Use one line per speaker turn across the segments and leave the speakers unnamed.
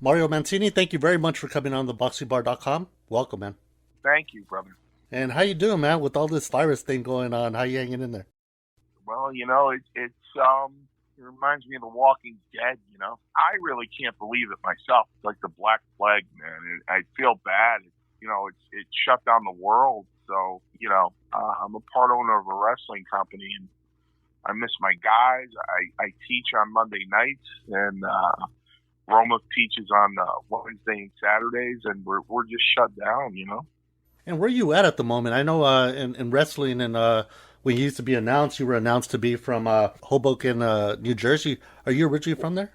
Mario Mancini, thank you very much for coming on theboxingbar.com. Welcome, man.
Thank you, brother.
And how you doing, man, with all this virus thing going on? How you hanging in there?
Well, it reminds me of The Walking Dead. I really can't believe it myself. It's like the Black Plague, man. I feel bad. It shut down the world. So, I'm a part owner of a wrestling company, and I miss my guys. I teach on Monday nights, and Roma teaches on Wednesday and Saturdays, and we're just shut down.
And where you at the moment? I know in wrestling and when you used to be announced, you were announced to be from Hoboken, New Jersey. Are you originally from there?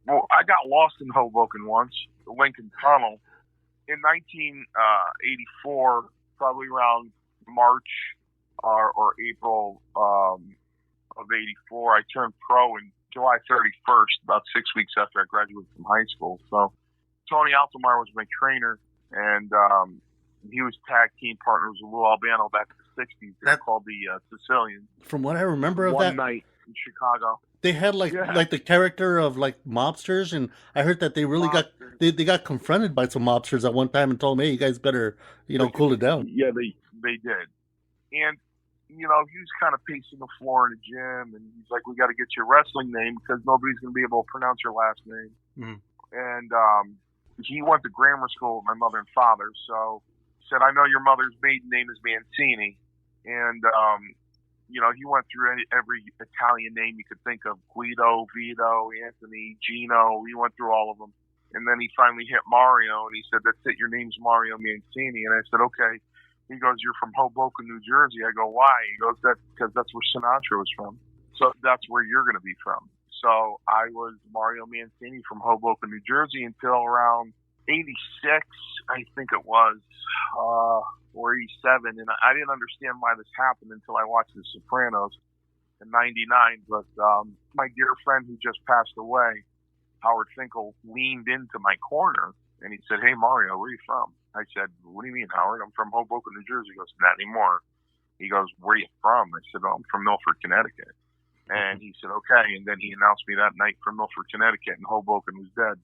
Well, I got lost in Hoboken once, the Lincoln Tunnel, in 1984, probably around March or April of '84. I turned pro in July 31st, about 6 weeks after I graduated from high school. So Tony Altomar was my trainer, and he was tag team partners with Lou Albano back in the '60s. They were called the Sicilians.
From what I remember of
One
that,
night in Chicago,
they had like the character of like mobsters, and I heard that they really they got confronted by some mobsters at one time and told them, "Hey, you guys better cool it down."
Yeah, they did, and he was kind of pacing the floor in the gym, and he's like, "We got to get your wrestling name because nobody's going to be able to pronounce your last name."
Mm.
And he went to grammar school with my mother and father, so he said, "I know your mother's maiden name is Mancini," and he went through every Italian name you could think of: Guido, Vito, Anthony, Gino. He went through all of them, and then he finally hit Mario, and he said, "That's it. Your name's Mario Mancini." And I said, "Okay." He goes, "You're from Hoboken, New Jersey." I go, "Why?" He goes, "That's because that's where Sinatra was from. So that's where you're going to be from." So I was Mario Mancini from Hoboken, New Jersey until around '86, I think it was, or '87. And I didn't understand why this happened until I watched The Sopranos in '99. But my dear friend who just passed away, Howard Finkel, leaned into my corner and he said, "Hey, Mario, where are you from?" I said, "What do you mean, Howard? I'm from Hoboken, New Jersey." He goes, "Not anymore." He goes, "Where are you from?" I said, "Oh, I'm from Milford, Connecticut." And he said, "Okay." And then he announced me that night from Milford, Connecticut, and Hoboken was dead.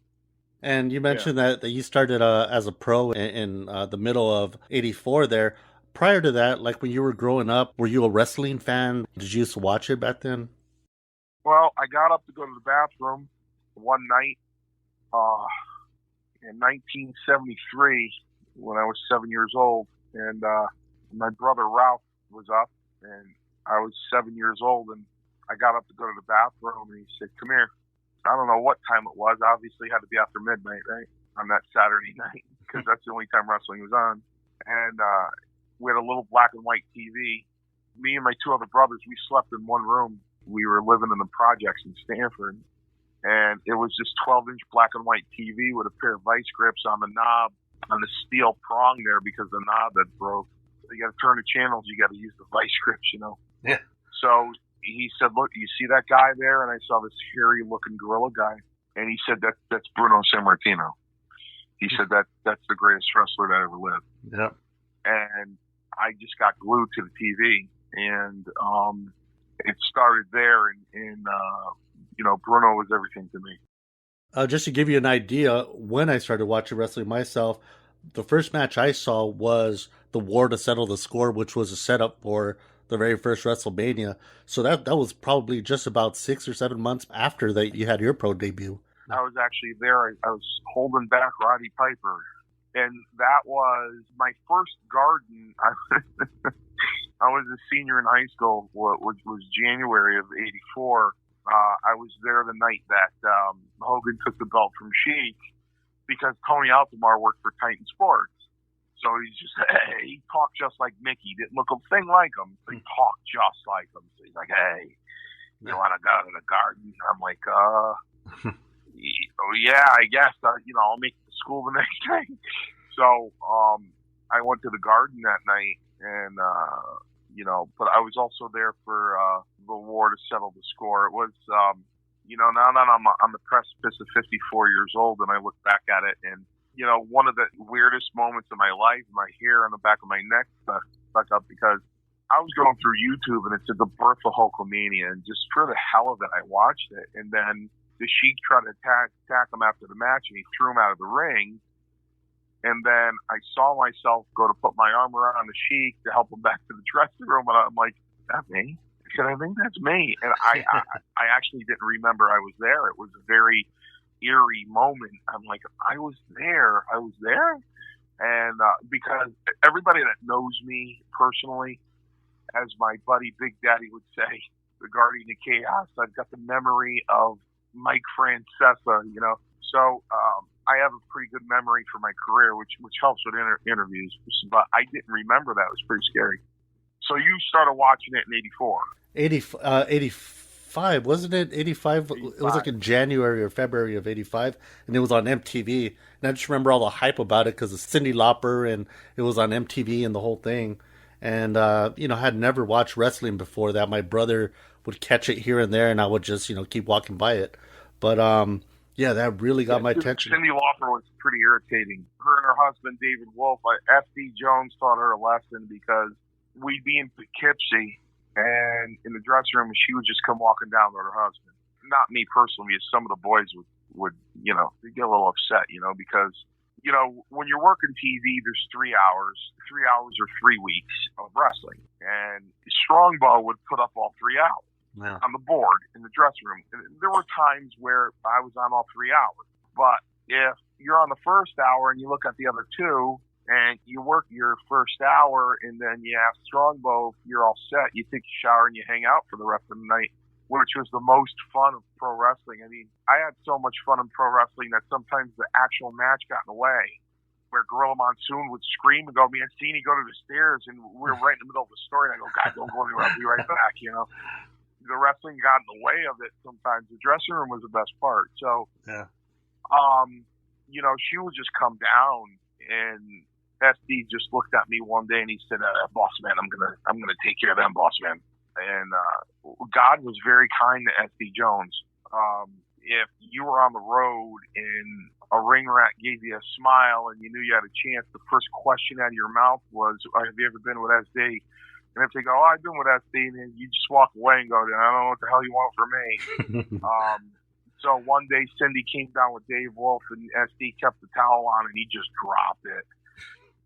And you mentioned that you started as a pro in the middle of '84 there. Prior to that, like when you were growing up, were you a wrestling fan? Did you used to watch it back then?
Well, I got up to go to the bathroom one night in 1973 when I was 7 years old, and my brother Ralph was up, and I was 7 years old, and I got up to go to the bathroom, and he said, "Come here." I don't know what time it was. Obviously, it had to be after midnight, right, on that Saturday night, because that's the only time wrestling was on. And we had a little black and white TV. Me and my two other brothers, we slept in one room. We were living in the projects in Stanford, and it was this 12-inch black and white TV with a pair of vice grips on the knob, on the steel prong there, because the knob had broke. So you got to turn the channels. You got to use the vice grips,
Yeah.
So he said, "Look, you see that guy there?" And I saw this hairy-looking gorilla guy, and he said, "That's Bruno Sammartino." He said that's the greatest wrestler that ever lived.
Yeah.
And I just got glued to the TV, and it started there, and Bruno was everything to me.
Just to give you an idea, when I started watching wrestling myself, the first match I saw was the War to Settle the Score, which was a setup for the very first WrestleMania. So that was probably just about 6 or 7 months after that you had your pro debut.
I was actually there. I was holding back Roddy Piper, and that was my first Garden. I was a senior in high school, which was January of '84. I was there the night that Hogan took the belt from Sheik, because Tony Altomar worked for Titan Sports. So he's just, he talked just like Mickey. He didn't look a thing like him, but he talked just like him. So he's like, "Hey, you want to go to the Garden?" I'm like, yeah, I guess. I'll make it to school the next day. So I went to the Garden that night, and but I was also there for the War to Settle the Score. It was, now that I'm on the precipice of 54 years old, and I look back at it, and one of the weirdest moments of my life, my hair on the back of my neck stuck up, because I was going through YouTube, and it said the birth of Hulkamania, and just for the hell of it, I watched it. And then the Sheik tried to attack him after the match, and he threw him out of the ring. And then I saw myself go to put my arm around the Sheik to help him back to the dressing room, and I'm like, "Is that me?" I said, "I think that's me." And I actually didn't remember I was there. It was a very eerie moment. I'm like, I was there. And because everybody that knows me personally, as my buddy Big Daddy would say, the Guardian of Chaos, I've got the memory of Mike Francesa, you know. So I have a pretty good memory for my career, which helps with interviews. But I didn't remember that. It was pretty scary. So you started watching it in 84.
85, wasn't it? 85? It was like in January or February of 85, and it was on MTV. And I just remember all the hype about it because of Cyndi Lauper, and it was on MTV and the whole thing. And, you know, I had never watched wrestling before that. My brother would catch it here and there, and I would just, you know, keep walking by it. But, yeah, that really got my attention.
Cyndi Lauper was pretty irritating. Her and her husband, David Wolf, F.D. Jones taught her a lesson because we'd be in Poughkeepsie, and in the dressing room, and she would just come walking down with her husband. Not me personally, some of the boys would you know, they get a little upset, you know, because, you know, when you're working TV, there's 3 hours. 3 hours or 3 weeks of wrestling. And Strongbow would put up all 3 hours. Yeah. On the board in the dressing room. And there were times where I was on all 3 hours. But if you're on the first hour and you look at the other two, and you work your first hour, and then you have Strongbow, you're all set. You take a shower and you hang out for the rest of the night, which was the most fun of pro wrestling. I mean, I had so much fun in pro wrestling that sometimes the actual match got in the way, where Gorilla Monsoon would scream and go, "Mancini, go to the stairs," and we were right in the middle of the story, and I go, "God, don't go anywhere. I'll be right back," you know. The wrestling got in the way of it sometimes. The dressing room was the best part. So, yeah. You know, she would just come down, and SD just looked at me one day and he said, "Boss man, I'm gonna take care of them, boss man." And God was very kind to SD Jones. If you were on the road and a ring rat gave you a smile and you knew you had a chance, the first question out of your mouth was, "Have you ever been with SD?" And if they go, "Oh, I've been with SD," and then you just walk away and go, "I don't know what the hell you want from me." So one day Cyndi came down with Dave Wolf, and SD kept the towel on, and he just dropped it.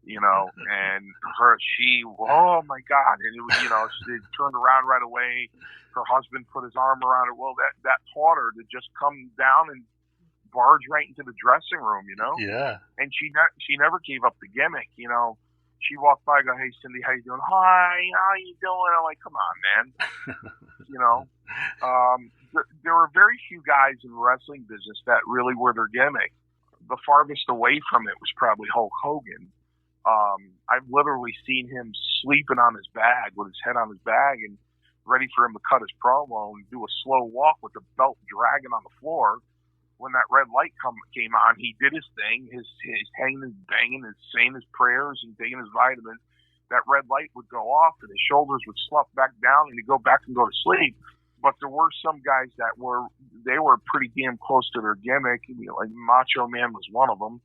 You know, and oh my God. And it was, you know, she turned around right away. Her husband put his arm around her. Well, that taught her to just come down and barge right into the dressing room, you know? Yeah. And she never gave up the gimmick, you know? She walked by and go, "Hey, Cyndi, how you doing?" "Hi, how you doing?" I'm like, "Come on, man." You know? There were very few guys in the wrestling business that really were their gimmick. The farthest away from it was probably Hulk Hogan. I've literally seen him sleeping on his bag with his head on his bag and ready for him to cut his promo and do a slow walk with the belt dragging on the floor. When that red light came on, he did his thing, his hanging and banging and saying his prayers and taking his vitamins. That red light would go off and his shoulders would slump back down and he'd go back and go to sleep. But there were some guys that were pretty damn close to their gimmick. You know, like Macho Man was one of them.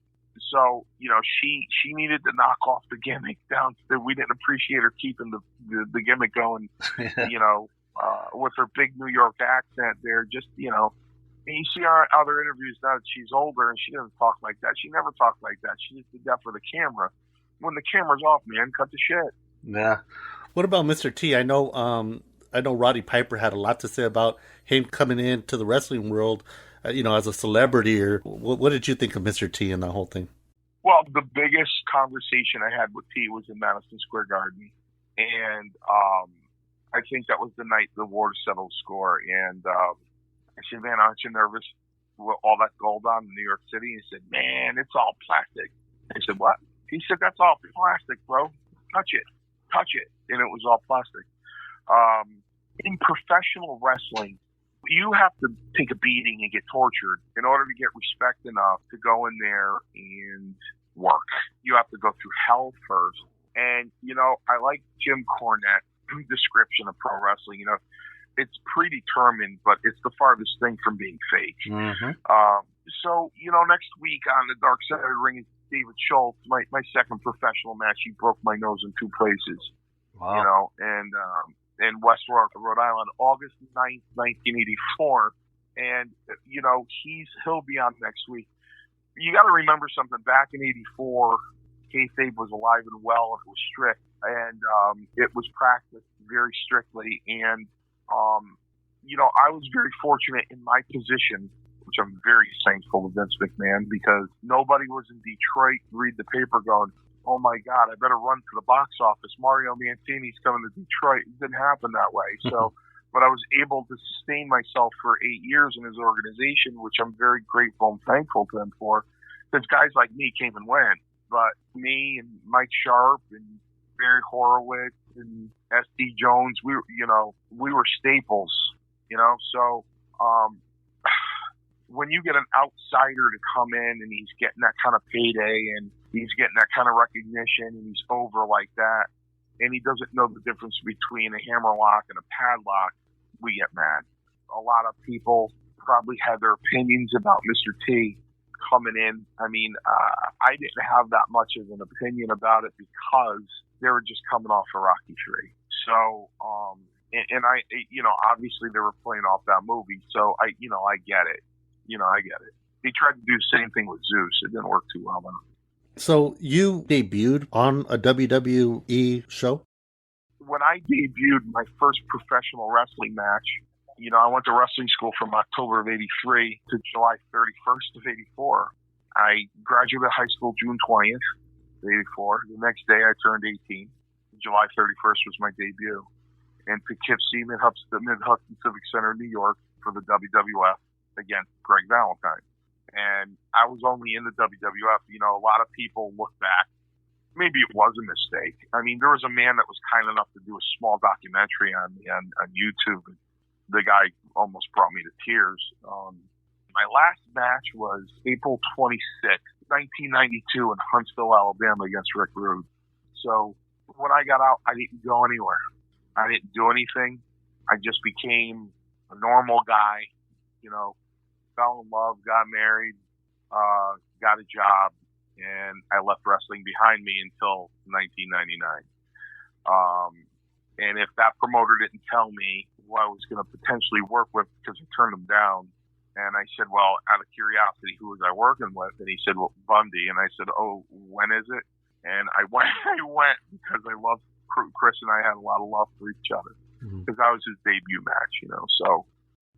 So, you know, she needed to knock off the gimmick down. We didn't appreciate her keeping the gimmick going, you know, with her big New York accent there. Just, you know, and you see our other interviews now that she's older and she doesn't talk like that. She never talked like that. She just did that for the camera. When the camera's off, man, cut the shit. Yeah.
What about Mr. T? I know Roddy Piper had a lot to say about him coming into the wrestling world, you know, as a celebrity. Or what did you think of Mr. T and that whole thing?
Well, the biggest conversation I had with T was in Madison Square Garden, and I think that was the night the war settled score. And I said, "Man, aren't you nervous with all that gold on in New York City?" He said, "Man, it's all plastic." I said, "What?" He said, "That's all plastic, bro. Touch it. And it was all plastic. In professional wrestling, you have to take a beating and get tortured in order to get respect enough to go in there and work. You have to go through hell first. And, you know, I like Jim Cornette's description of pro wrestling. You know, it's predetermined, but it's the farthest thing from being fake. Mm-hmm. So, you know, next week on the Dark Side of the Ring is David Schultz, my second professional match. He broke my nose in 2 places. Wow. You know, and in West Rhode Island, August 9th, 1984. and he'll be on next week. You got to remember something. Back in '84, kayfabe was alive and well, and it was strict, and it was practiced very strictly. And I was very fortunate in my position, which I'm very thankful to Vince McMahon, because nobody was in Detroit read the paper going, "Oh my God, I better run to the box office. Mario Mancini's coming to Detroit." It didn't happen that way. So, but I was able to sustain myself for 8 years in his organization, which I'm very grateful and thankful to him for, because guys like me came and went. But me and Mike Sharp and Barry Horowitz and S.D. Jones, we were staples, So when you get an outsider to come in and he's getting that kind of payday and he's getting that kind of recognition and he's over like that, and he doesn't know the difference between a hammerlock and a padlock, we get mad. A lot of people probably had their opinions about Mr. T coming in. I mean, I didn't have that much of an opinion about it because they were just coming off of Rocky III. So, and I, obviously they were playing off that movie. So I get it. I get it. They tried to do the same thing with Zeus. It didn't work too well though.
So you debuted on a WWE show?
When I debuted my first professional wrestling match, I went to wrestling school from October of '83 to July 31st of '84. I graduated high school June 20th of '84. The next day I turned 18. July 31st was my debut in Poughkeepsie, Mid-Hudson Civic Center, New York, for the WWF against Greg Valentine. And I was only in the WWF. A lot of people look back. Maybe it was a mistake. I mean, there was a man that was kind enough to do a small documentary on me on YouTube. The guy almost brought me to tears. My last match was April 26th, 1992 in Huntsville, Alabama against Rick Rude. So when I got out, I didn't go anywhere. I didn't do anything. I just became a normal guy, fell in love, got married, got a job, and I left wrestling behind me until 1999. And if that promoter didn't tell me who I was going to potentially work with, because I turned him down, and I said, well, out of curiosity, who was I working with? And he said, well, Bundy. And I said, oh, when is it? And I went because I loved Chris, and I had a lot of love for each other, because that was his debut match, So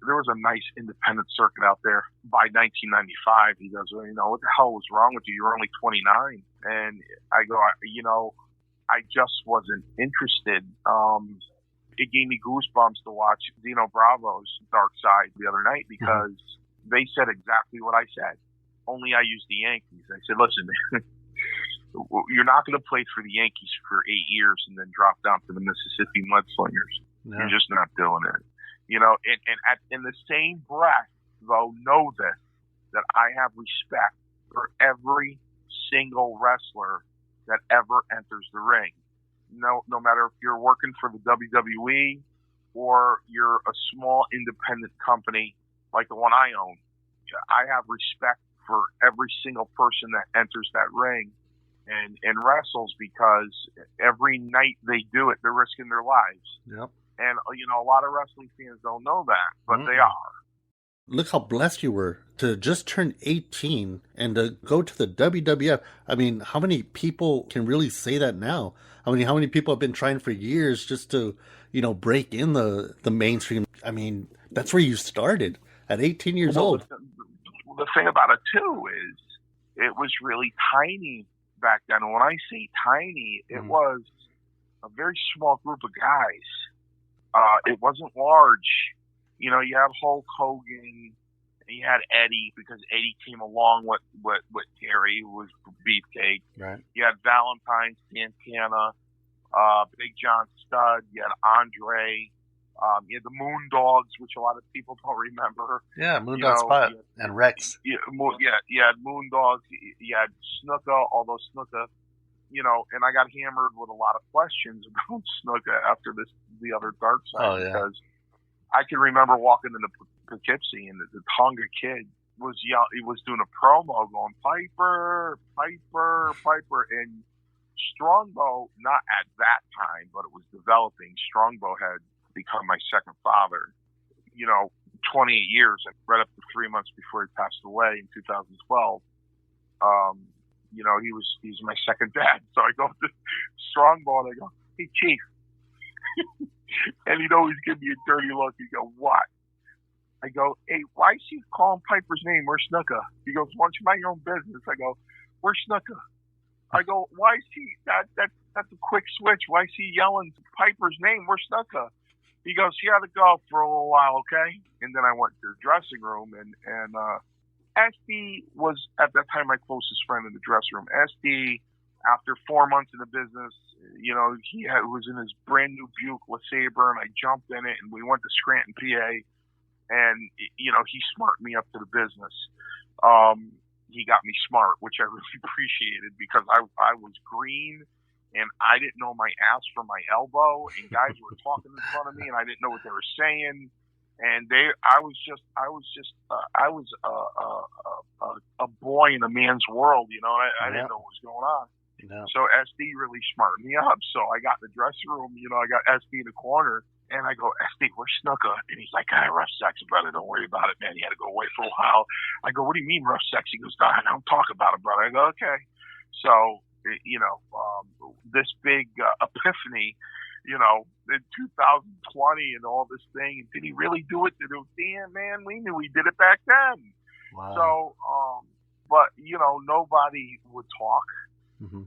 there was a nice independent circuit out there. By 1995, he goes, well, what the hell was wrong with you? You're only 29. And I go, I just wasn't interested. It gave me goosebumps to watch Dino Bravo's Dark Side the other night, because they said exactly what I said. Only I used the Yankees. I said, listen, you're not going to play for the Yankees for 8 years and then drop down to the Mississippi Mudslingers. No. You're just not doing it. In the same breath, though, know this, that I have respect for every single wrestler that ever enters the ring. No matter if you're working for the WWE or you're a small independent company like the one I own, I have respect for every single person that enters that ring and wrestles, because every night they do it, they're risking their lives.
Yep.
And, a lot of wrestling fans don't know that, but they are.
Look how blessed you were to just turn 18 and to go to the WWF. I mean, how many people can really say that now? I mean, how many people have been trying for years just to, break in the mainstream? I mean, that's where you started at 18 years old.
The thing about it, too, is it was really tiny back then. And when I say tiny, it was a very small group of guys. It wasn't large. You had Hulk Hogan, and you had Eddie, because Eddie came along with Terry, who was Beefcake.
Right.
You had Valentine, Santana, Big John Studd. You had Andre. You had the Moondogs, which a lot of people don't remember.
Yeah, Moondog Spot and Rex.
You had Moondogs. You had Snuka, although Snuka, and I got hammered with a lot of questions about Snuka after the other Dark Side, because I can remember walking into Poughkeepsie, and the Tonga kid was doing a promo going, Piper, Piper, Piper, and Strongbow, not at that time, but it was developing. Strongbow had become my second father. 28 years, and right up to 3 months before he passed away in 2012. He's my second dad. So I go to Strongbow and I go, "Hey, Chief," and he'd always give me a dirty look. He'd go, "What?" I go, "Hey, why is he calling Piper's name? Where's Snuka?" He goes, "Why don't you mind your own business?" I go, "Where's Snuka?" I go, "Why is he that's a quick switch. Why is he yelling Piper's name? Where's Snuka?" He goes, "He had to go for a little while, okay?" And then I went to the dressing room, and SD was at that time my closest friend in the dressing room. SD, after 4 months in the business, was in his brand new Buick LeSabre, and I jumped in it, and we went to Scranton, PA, and he smarted me up to the business. He got me smart, which I really appreciated, because I was green and I didn't know my ass from my elbow, and guys were talking in front of me and I didn't know what they were saying. And I was a boy in a man's world, I didn't know what was going on. Yeah. So SD really smarted me up. So I got in the dressing room, I got SD in the corner, and I go, "SD, where's Snuka?" And he's like, "Rough sex, brother. Don't worry about it, man. He had to go away for a while." I go, "What do you mean rough sex?" He goes, "I don't talk about it, brother." I go, "Okay." So, this big epiphany, in 2020 and all this thing. And did he really do it? Damn, man, we knew he did it back then. Wow. So, but, nobody would talk. Mm-hmm.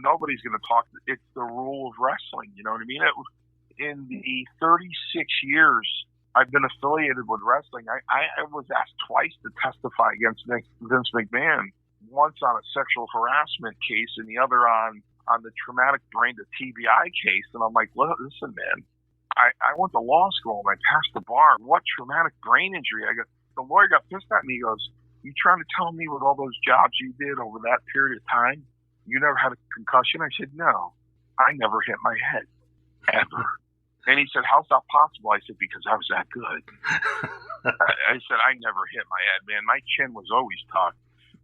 Nobody's going to talk. It's the rule of wrestling. You know what I mean? In the 36 years I've been affiliated with wrestling, I was asked twice to testify against Vince McMahon, once on a sexual harassment case and the other on the traumatic brain to TBI case. And I'm like, listen, man, I went to law school and I passed the bar. What traumatic brain injury? The lawyer got pissed at me. He goes, "You trying to tell me with all those jobs you did over that period of time, you never had a concussion?" I said, "No, I never hit my head, ever." And he said, "How's that possible?" I said, "Because I was that good." I said, "I never hit my head, man. My chin was always tucked.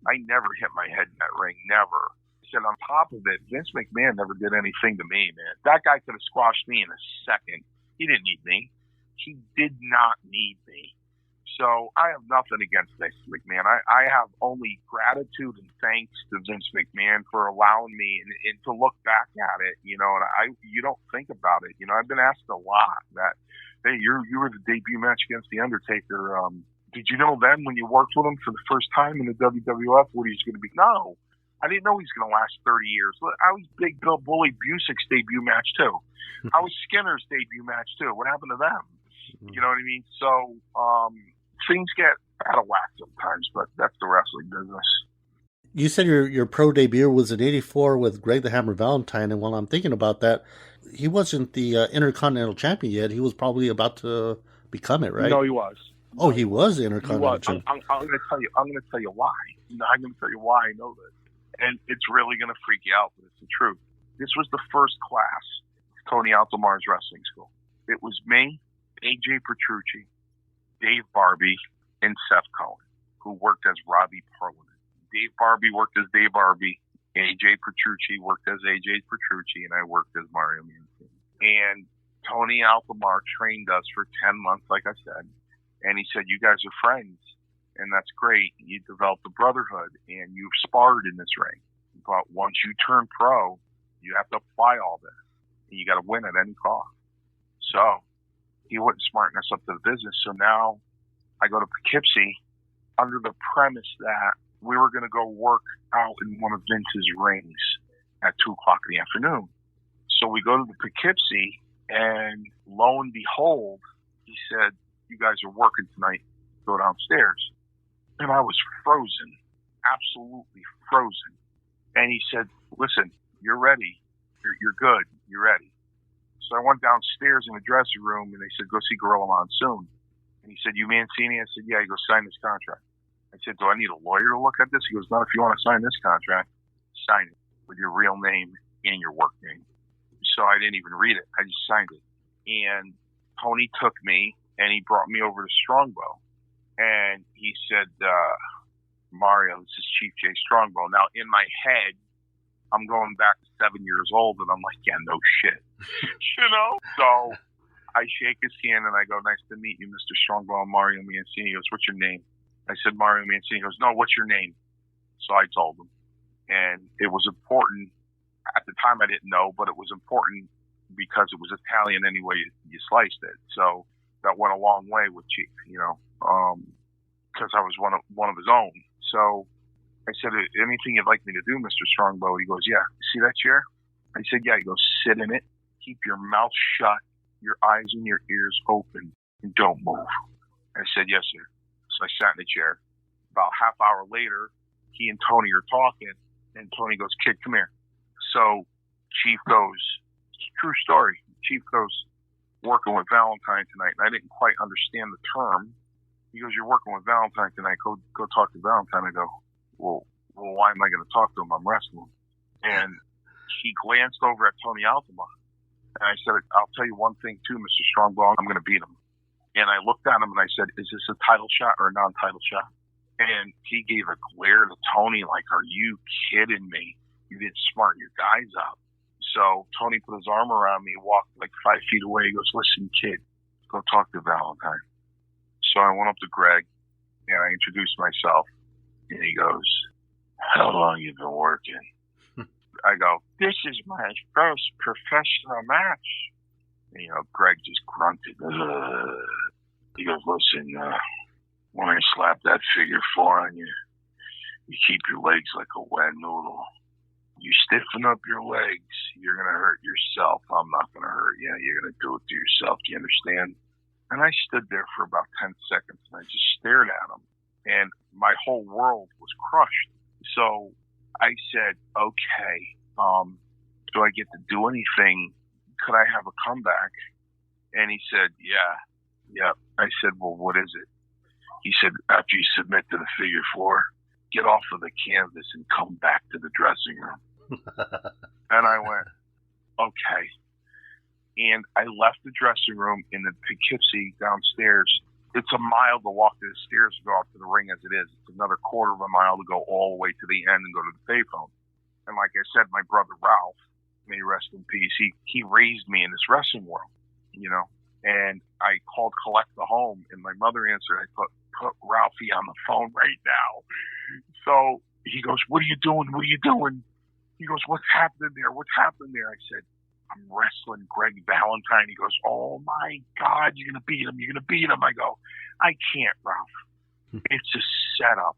I never hit my head in that ring, never." I said, on top of it, Vince McMahon never did anything to me, man. That guy could have squashed me in a second. He didn't need me. He did not need me. So I have nothing against Vince McMahon. I have only gratitude and thanks to Vince McMahon for allowing me and to look back at it, and you don't think about it. I've been asked a lot that, "Hey, you were the debut match against The Undertaker. Did you know then when you worked with him for the first time in the WWF what he's going to be?" No, I didn't know he's going to last 30 years. I was Big Bill Bully Busick's debut match too. I was Skinner's debut match too. What happened to them? You know what I mean? So, things get out of whack sometimes, but that's the wrestling business.
You said your pro debut was in '84 with Greg the Hammer Valentine, and while I'm thinking about that, he wasn't the Intercontinental Champion yet. He was probably about to become it, right?
No, he was.
Oh, he was the Intercontinental Champion.
I'm going to tell you. I'm going to tell you why. I'm going to tell you why I know this, and it's really going to freak you out, but it's the truth. This was the first class of Tony Altomar's wrestling school. It was me, AJ Petrucci, Dave Barbie, and Seth Cohen, who worked as Robbie Parliament. Dave Barbie worked as Dave Barbie, AJ Petrucci worked as AJ Petrucci, and I worked as Mario Mancini. And Tony Altomar trained us for 10 months, like I said, and he said, "You guys are friends, and that's great. You developed a brotherhood, and you've sparred in this ring. But once you turn pro, you have to apply all this, and you got to win at any cost." So he wouldn't smarten us up to the business. So now I go to Poughkeepsie under the premise that we were going to go work out in one of Vince's rings at 2:00 in the afternoon. So we go to the Poughkeepsie, and lo and behold, he said, "You guys are working tonight. Go downstairs." And I was frozen, absolutely frozen. And he said, "Listen, you're ready. You're good. You're ready." So I went downstairs in the dressing room, and they said, "Go see Gorilla Monsoon." And he said, "You Mancini?" I said, "Yeah." He goes, "Sign this contract." I said, "Do I need a lawyer to look at this?" He goes, "No, if you want to sign this contract, sign it with your real name and your work name." So I didn't even read it. I just signed it. And Tony took me, and he brought me over to Strongbow. And he said, "Mario, this is Chief J Strongbow." Now, in my head, I'm going back to 7 years old, and I'm like, yeah, no shit. So I shake his hand and I go, nice to meet you, Mr. Strongbow, Mario Mancini. He goes, what's your name? I said, Mario Mancini. He goes, no, what's your name? So I told him. And it was important. At the time, I didn't know, but it was important because it was Italian anyway you sliced it. So that went a long way with Chief, because I was one of his own. So I said, anything you'd like me to do, Mr. Strongbow? He goes, yeah. You see that chair? I said, yeah. He goes, sit in it. Keep your mouth shut, your eyes and your ears open, and don't move. I said, yes, sir. So I sat in the chair. About half hour later, he and Tony are talking, and Tony goes, kid, come here. So Chief goes, true story. Chief goes, working with Valentine tonight, and I didn't quite understand the term. He goes, you're working with Valentine tonight. Go talk to Valentine. I go, well, why am I going to talk to him? I'm wrestling. And he glanced over at Tony Altamont. And I said, I'll tell you one thing too, Mr. Strongbow, I'm going to beat him. And I looked at him and I said, is this a title shot or a non-title shot? And he gave a glare to Tony like, are you kidding me? You didn't smarten your guys up. So Tony put his arm around me, walked like 5 feet away. He goes, listen, kid, go talk to Valentine. So I went up to Greg and I introduced myself. And he goes, how long you been working? I go, this is my first professional match. And, Greg just grunted. He goes, listen, when I slap that figure 4 on you, you keep your legs like a wet noodle. You stiffen up your legs, you're going to hurt yourself. I'm not going to hurt you. You're going to do it to yourself. Do you understand? And I stood there for about 10 seconds, and I just stared at him. And my whole world was crushed. So I said, okay, do I get to do anything? Could I have a comeback? And he said, yeah. I said, well, what is it? He said, after you submit to the figure 4, get off of the canvas and come back to the dressing room. And I went, okay. And I left the dressing room in the Poughkeepsie downstairs. It's a mile to walk to the stairs to go up to the ring as it is. It's another quarter of a mile to go all the way to the end and go to the payphone. And like I said, my brother Ralph, may he rest in peace, he raised me in this wrestling world, And I called Collect the Home, and my mother answered. I put Ralphie on the phone right now. So he goes, what are you doing? What are you doing? He goes, what's happening there? What's happening there? I said, I'm wrestling Greg Valentine. He goes, oh my God, you're going to beat him. You're going to beat him. I go, I can't, Ralph. It's a setup.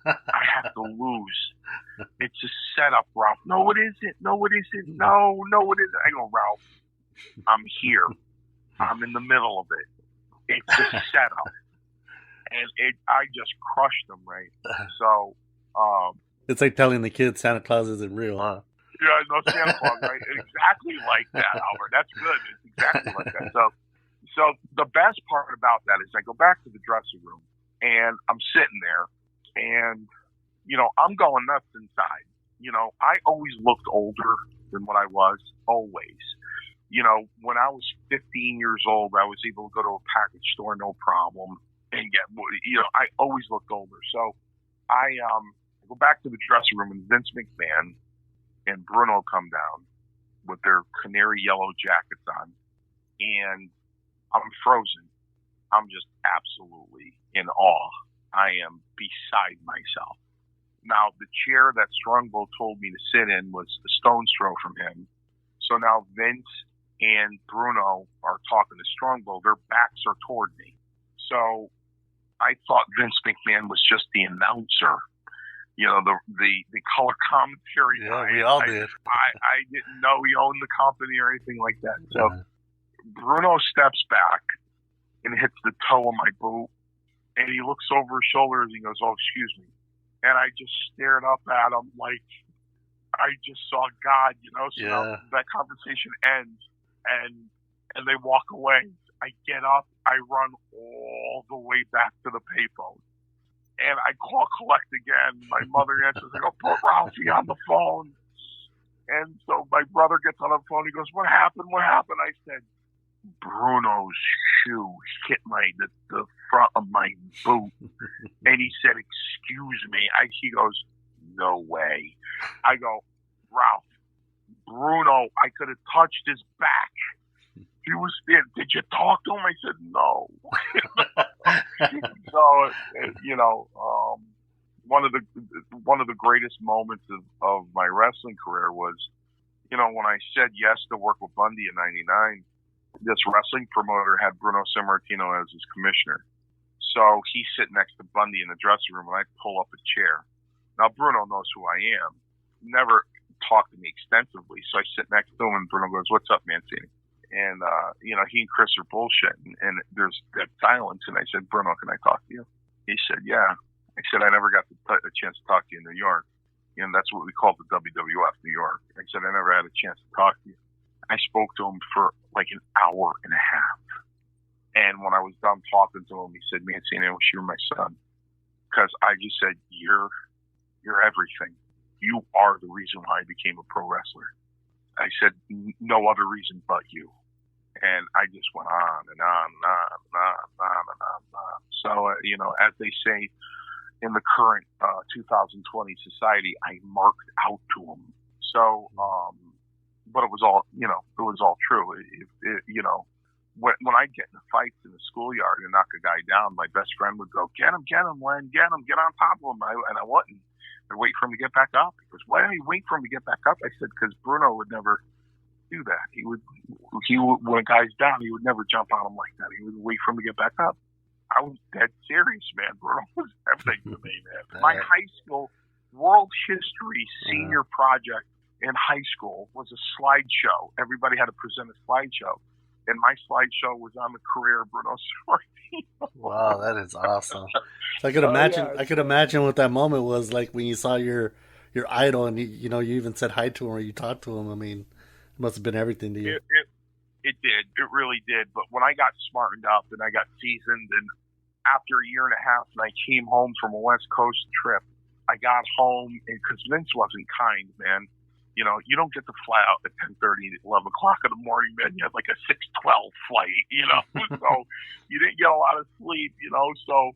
I have to lose. It's a setup, Ralph. No, it isn't. No, it isn't. No, it isn't. I go, Ralph, I'm here. I'm in the middle of it. It's a setup. And I just crushed them, right? So,
it's like telling the kids Santa Claus isn't real, huh?
Yeah, no Santa Claus, right? Exactly like that, Albert. That's good. It's exactly like that. So the best part about that is I go back to the dressing room and I'm sitting there and, I'm going nuts inside. I always looked older than what I was, always. When I was 15 years old, I was able to go to a package store, no problem, and get, I always looked older. So I go back to the dressing room and Vince McMahon and Bruno come down with their canary yellow jackets on, and I'm frozen. I'm just absolutely in awe. I am beside myself. Now, the chair that Strongbow told me to sit in was a stone's throw from him. So now Vince and Bruno are talking to Strongbow. Their backs are toward me. So I thought Vince McMahon was just the announcer, the color commentary guy.
Yeah, we all did.
I didn't know he owned the company or anything like that. So Bruno steps back and hits the toe of my boot, and he looks over his shoulder and he goes, oh, excuse me. And I just stared up at him like I just saw God, So now that conversation ends, and they walk away. I get up, I run all the way back to the payphone. And I call Collect again. My mother answers. I go, put Ralphie on the phone. And so my brother gets on the phone. He goes, what happened? What happened? I said, Bruno's shoe hit the front of my boot. And he said, excuse me. He goes, no way. I go, Ralph, Bruno, I could have touched his back. He was there. Did you talk to him? I said, no. So, one of the greatest moments of my wrestling career was, when I said yes to work with Bundy in '99, this wrestling promoter had Bruno Sammartino as his commissioner. So he's sitting next to Bundy in the dressing room, and I pull up a chair. Now, Bruno knows who I am. Never talked to me extensively. So I sit next to him, and Bruno goes, "What's up, Mancini?" And, he and Chris are bullshitting, and there's that silence. And I said, "Bruno, can I talk to you?" He said, "Yeah." I said, "I never got a chance to talk to you in New York. That's what we call the WWF, New York." I said, "I never had a chance to talk to you." I spoke to him for like an hour and a half. And when I was done talking to him, he said, "Mancini, I wish you were my son." Because I just said, you're everything. You are the reason why I became a pro wrestler. I said, no other reason but you. And I just went on and on and on and on and on and on and on. So, as they say in the current 2020 society, I marked out to him. So, but it was all, it was all true. When I get in fights in the schoolyard and knock a guy down, my best friend would go, get him, Len, get him, get on top of him. And I wouldn't. I'd wait for him to get back up. He goes, "Why don't you wait for him to get back up?" I said, "Because Bruno would never do that. He would, when a guy's down, he would never jump on him like that. He would wait for him to get back up." I was dead serious, man. Bruno was everything to me, man. My high school world history senior project in high school was a slideshow. Everybody had to present a slideshow. And my slideshow was on the career of Bruno Sammartino.
Wow, that is awesome. So I could imagine. I could imagine what that moment was like when you saw your idol, and you even said hi to him or you talked to him. I mean, it must have been everything to you.
It did. It really did. But when I got smartened up and I got seasoned, and after a year and a half, and I came home from a West Coast trip, I got home, and because Vince wasn't kind, man. You don't get to fly out at 10:30, 11 o'clock in the morning, man. You had like a 6:12 flight, so you didn't get a lot of sleep, So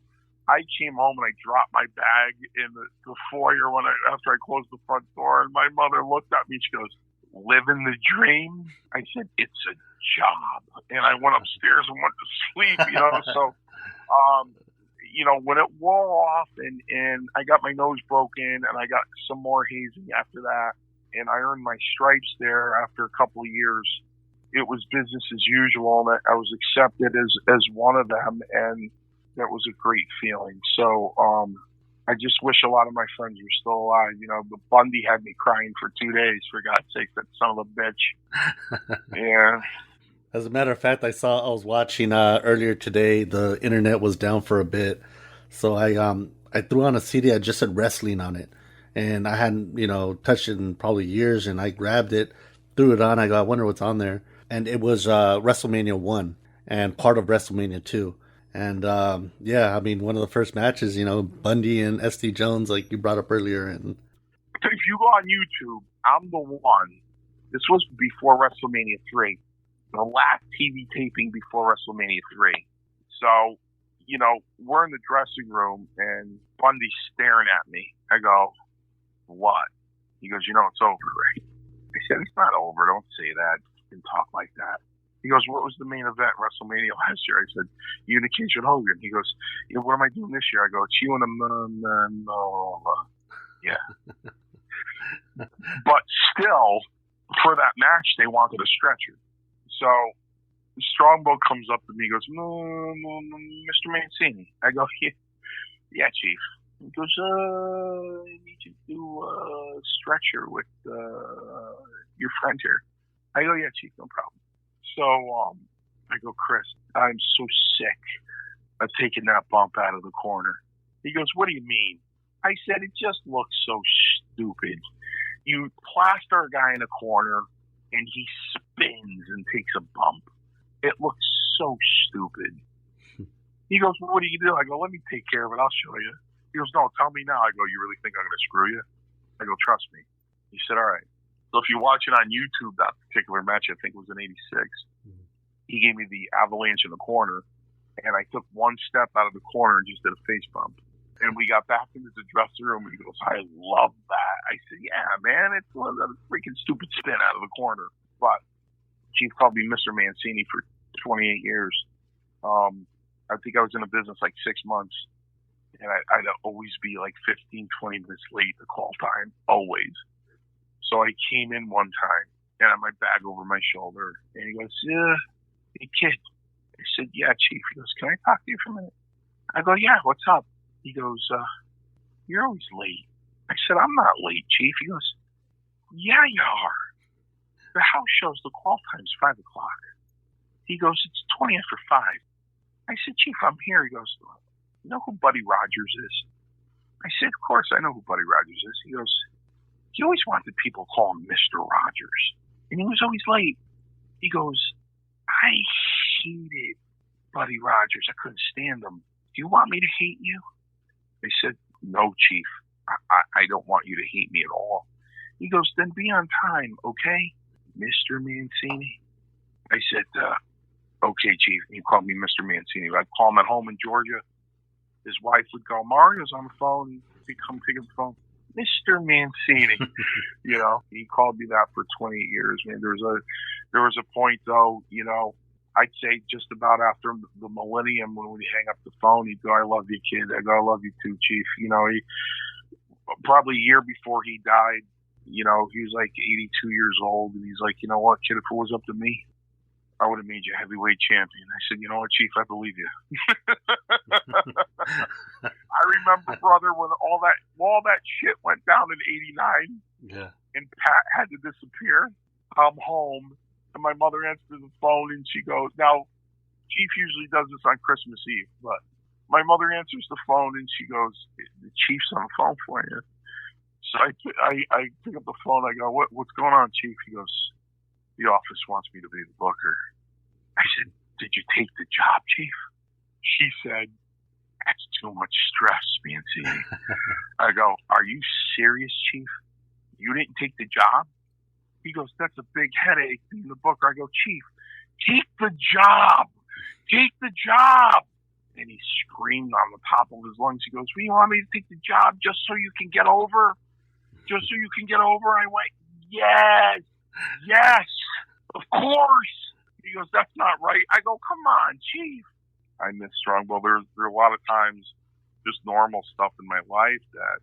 I came home and I dropped my bag in the foyer after I closed the front door, and my mother looked at me. She goes, "Living the dream?" I said, "It's a job," and I went upstairs and went to sleep, So, when it wore off and I got my nose broken and I got some more hazing after that, and I earned my stripes there after a couple of years, it was business as usual, and I was accepted as one of them, and that was a great feeling. So I just wish a lot of my friends were still alive. The Bundy had me crying for 2 days, for God's sake, that son of a bitch. Yeah.
As a matter of fact, I was watching earlier today, the internet was down for a bit, so I threw on a CD that just said wrestling on it. And I hadn't, touched it in probably years, and I grabbed it, threw it on. I go, I wonder what's on there. And it was WrestleMania 1 and part of WrestleMania 2. And, one of the first matches, Bundy and S.D. Jones, like you brought up earlier. And
if you go on YouTube, I'm the one. This was before WrestleMania 3. The last TV taping before WrestleMania 3. So, we're in the dressing room, and Bundy's staring at me. I go, "What?" He goes, "It's over, right?" I said, "It's not over. Don't say that and talk like that." He goes, "What was the main event WrestleMania last year?" I said, "Unification Hogan." He goes, "Yeah, what am I doing this year?" I go, "It's you and yeah." But still, for that match, they wanted a stretcher. So Strongbow comes up to me and goes, "No, Mr. Mancini." I go, "Yeah, Chief." He goes, "I need you to do a stretcher with your friend here." I go, "Yeah, Chief, no problem." So I go, "Chris, I'm so sick of taking that bump out of the corner." He goes, "What do you mean?" I said, "It just looks so stupid. You plaster a guy in a corner and he spins and takes a bump. It looks so stupid." He goes, "Well, what do you do?" I go, "Let me take care of it. I'll show you." He goes, "No, tell me now." I go, "You really think I'm going to screw you?" I go, "Trust me." He said, "All right." So if you watch it on YouTube, that particular match, I think it was in '86, he gave me the avalanche in the corner, and I took one step out of the corner and just did a face bump. And we got back into the dressing room, and he goes, "I love that." I said, "Yeah, man, it's a freaking stupid spin out of the corner." But Chief called me Mr. Mancini for 28 years. I think I was in the business like 6 months, and I'd always be like 15, 20 minutes late to call time, always. So I came in one time, and I had my bag over my shoulder, and he goes, hey, kid. I said, yeah, Chief. He goes, can I talk to you for a minute? I go, yeah, what's up? He goes, you're always late. I said, I'm not late, Chief. He goes, yeah, you are. The house shows the call time's 5 o'clock. He goes, it's 20 after 5. I said, Chief, I'm here. He goes, you know who Buddy Rogers is? I said, of course I know who Buddy Rogers is. He goes, he always wanted people to call him Mr. Rogers. And he was always late. He goes, I hated Buddy Rogers. I couldn't stand him. Do you want me to hate you? I said, no, Chief. I don't want you to hate me at all. He goes, then be on time, okay, Mr. Mancini? I said, okay, Chief. He called me Mr. Mancini. I'd call him at home in Georgia. His wife would go, Mario's on the phone. He'd come pick up the phone. Mr. Mancini. You know, he called me that for 28 years. Man, there was a point, though, you know, I'd say just about after the millennium when we hang up the phone, he'd go, I love you, kid. I go, I love you too, Chief. You know, he probably a year before he died, you know, he was like 82 years old. And he's like, you know what, kid, if it was up to me, I would have made you heavyweight champion. I said, you know what, Chief, I believe you. I remember, brother, when all that shit went down in '89,
yeah,
and Pat had to disappear. I'm home, and my mother answers the phone, and she goes, now, Chief usually does this on Christmas Eve, but my mother answers the phone, and she goes, the Chief's on the phone for you. So I pick up the phone. I go, what's going on, Chief? He goes, the office wants me to be the booker. I said, did you take the job, Chief? She said, that's too much stress, Mancini. I go, are you serious, Chief? You didn't take the job? He goes, that's a big headache being the booker. I go, Chief, take the job. Take the job. And he screamed on the top of his lungs. He goes, well, you want me to take the job just so you can get over? Just so you can get over? I went, yes, of course. He goes, that's not right. I go, come on, Chief. I miss Strongbow. There are a lot of times, just normal stuff in my life that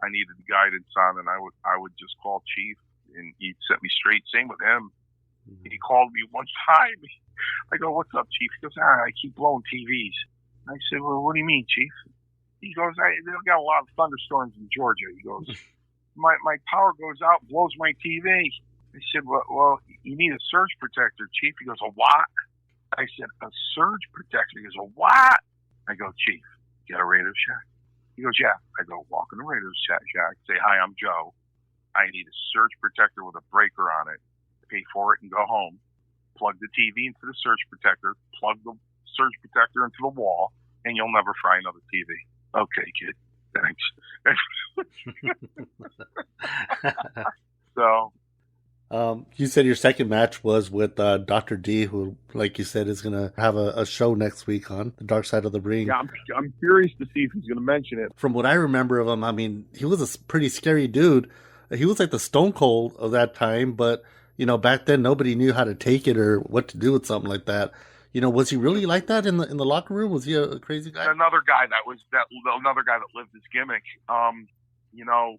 I needed guidance on, and I would just call Chief, and he'd set me straight. Same with him. Mm-hmm. He called me one time. I go, what's up, Chief? He goes, I keep blowing TVs. I said, well, what do you mean, Chief? He goes, they've got a lot of thunderstorms in Georgia. He goes, my power goes out, blows my TV. I said, well, you need a surge protector, Chief. He goes, a what? I said, a surge protector. He goes, a what? I go, Chief, get a Radio Shack? He goes, yeah. I go, walk in the Radio Shack, say, hi, I'm Joe. I need a surge protector with a breaker on it. Pay for it and go home. Plug the TV into the surge protector, plug the surge protector into the wall, and you'll never fry another TV. Okay, kid. Thanks. So,
you said your second match was with Dr. D, who, like you said, is going to have a show next week on the Dark Side of the Ring.
Yeah, I'm curious to see if he's going to mention it.
From what I remember of him, I mean, he was a pretty scary dude. He was like the Stone Cold of that time, but, you know, back then nobody knew how to take it or what to do with something like that. You know, was he really like that in the locker room? Was he a crazy guy?
Another guy that lived his gimmick. You know,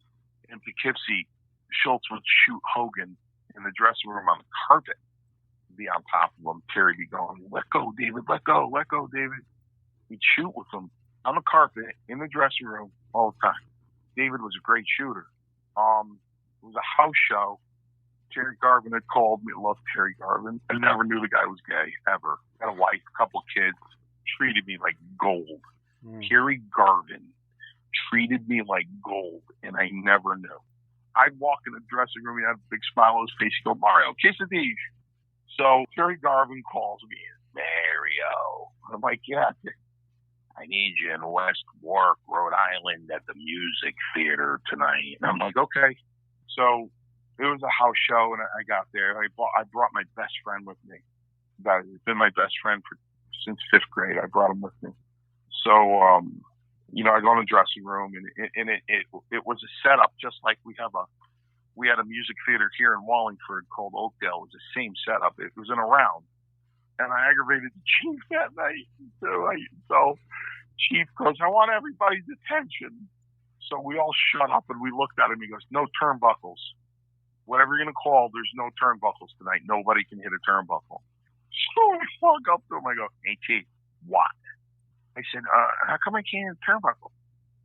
in Poughkeepsie, Schultz would shoot Hogan in the dressing room on the carpet, be on top of him. Terry be going, let go, David, let go, David. He'd shoot with him on the carpet in the dressing room all the time. David was a great shooter. It was a house show. Terry Garvin had called me. I love Terry Garvin. I never knew the guy was gay, ever. Had a wife, a couple kids. Treated me like gold. Terry Garvin treated me like gold, and I never knew. I'd walk in the dressing room, he had a big smile on his face. He'd go, Mario, quesadilla. So Terry Garvin calls me, Mario. I'm like, yeah, I need you in West Warwick, Rhode Island at the Music Theater tonight. And I'm like, okay. So it was a house show, and I got there. I brought my best friend with me. He's been my best friend since 5th grade. I brought him with me. So, you know, I go in the dressing room, and it was a setup just like we we had a music theater here in Wallingford called Oakdale. It was the same setup. It was in a round. And I aggravated the chief that night. So Chief goes, I want everybody's attention. So we all shut up and we looked at him. He goes, no turnbuckles. Whatever you're going to call, there's no turnbuckles tonight. Nobody can hit a turnbuckle. So I walk up to him. I go, hey, Chief, what? I said, how come I can't hit a turnbuckle?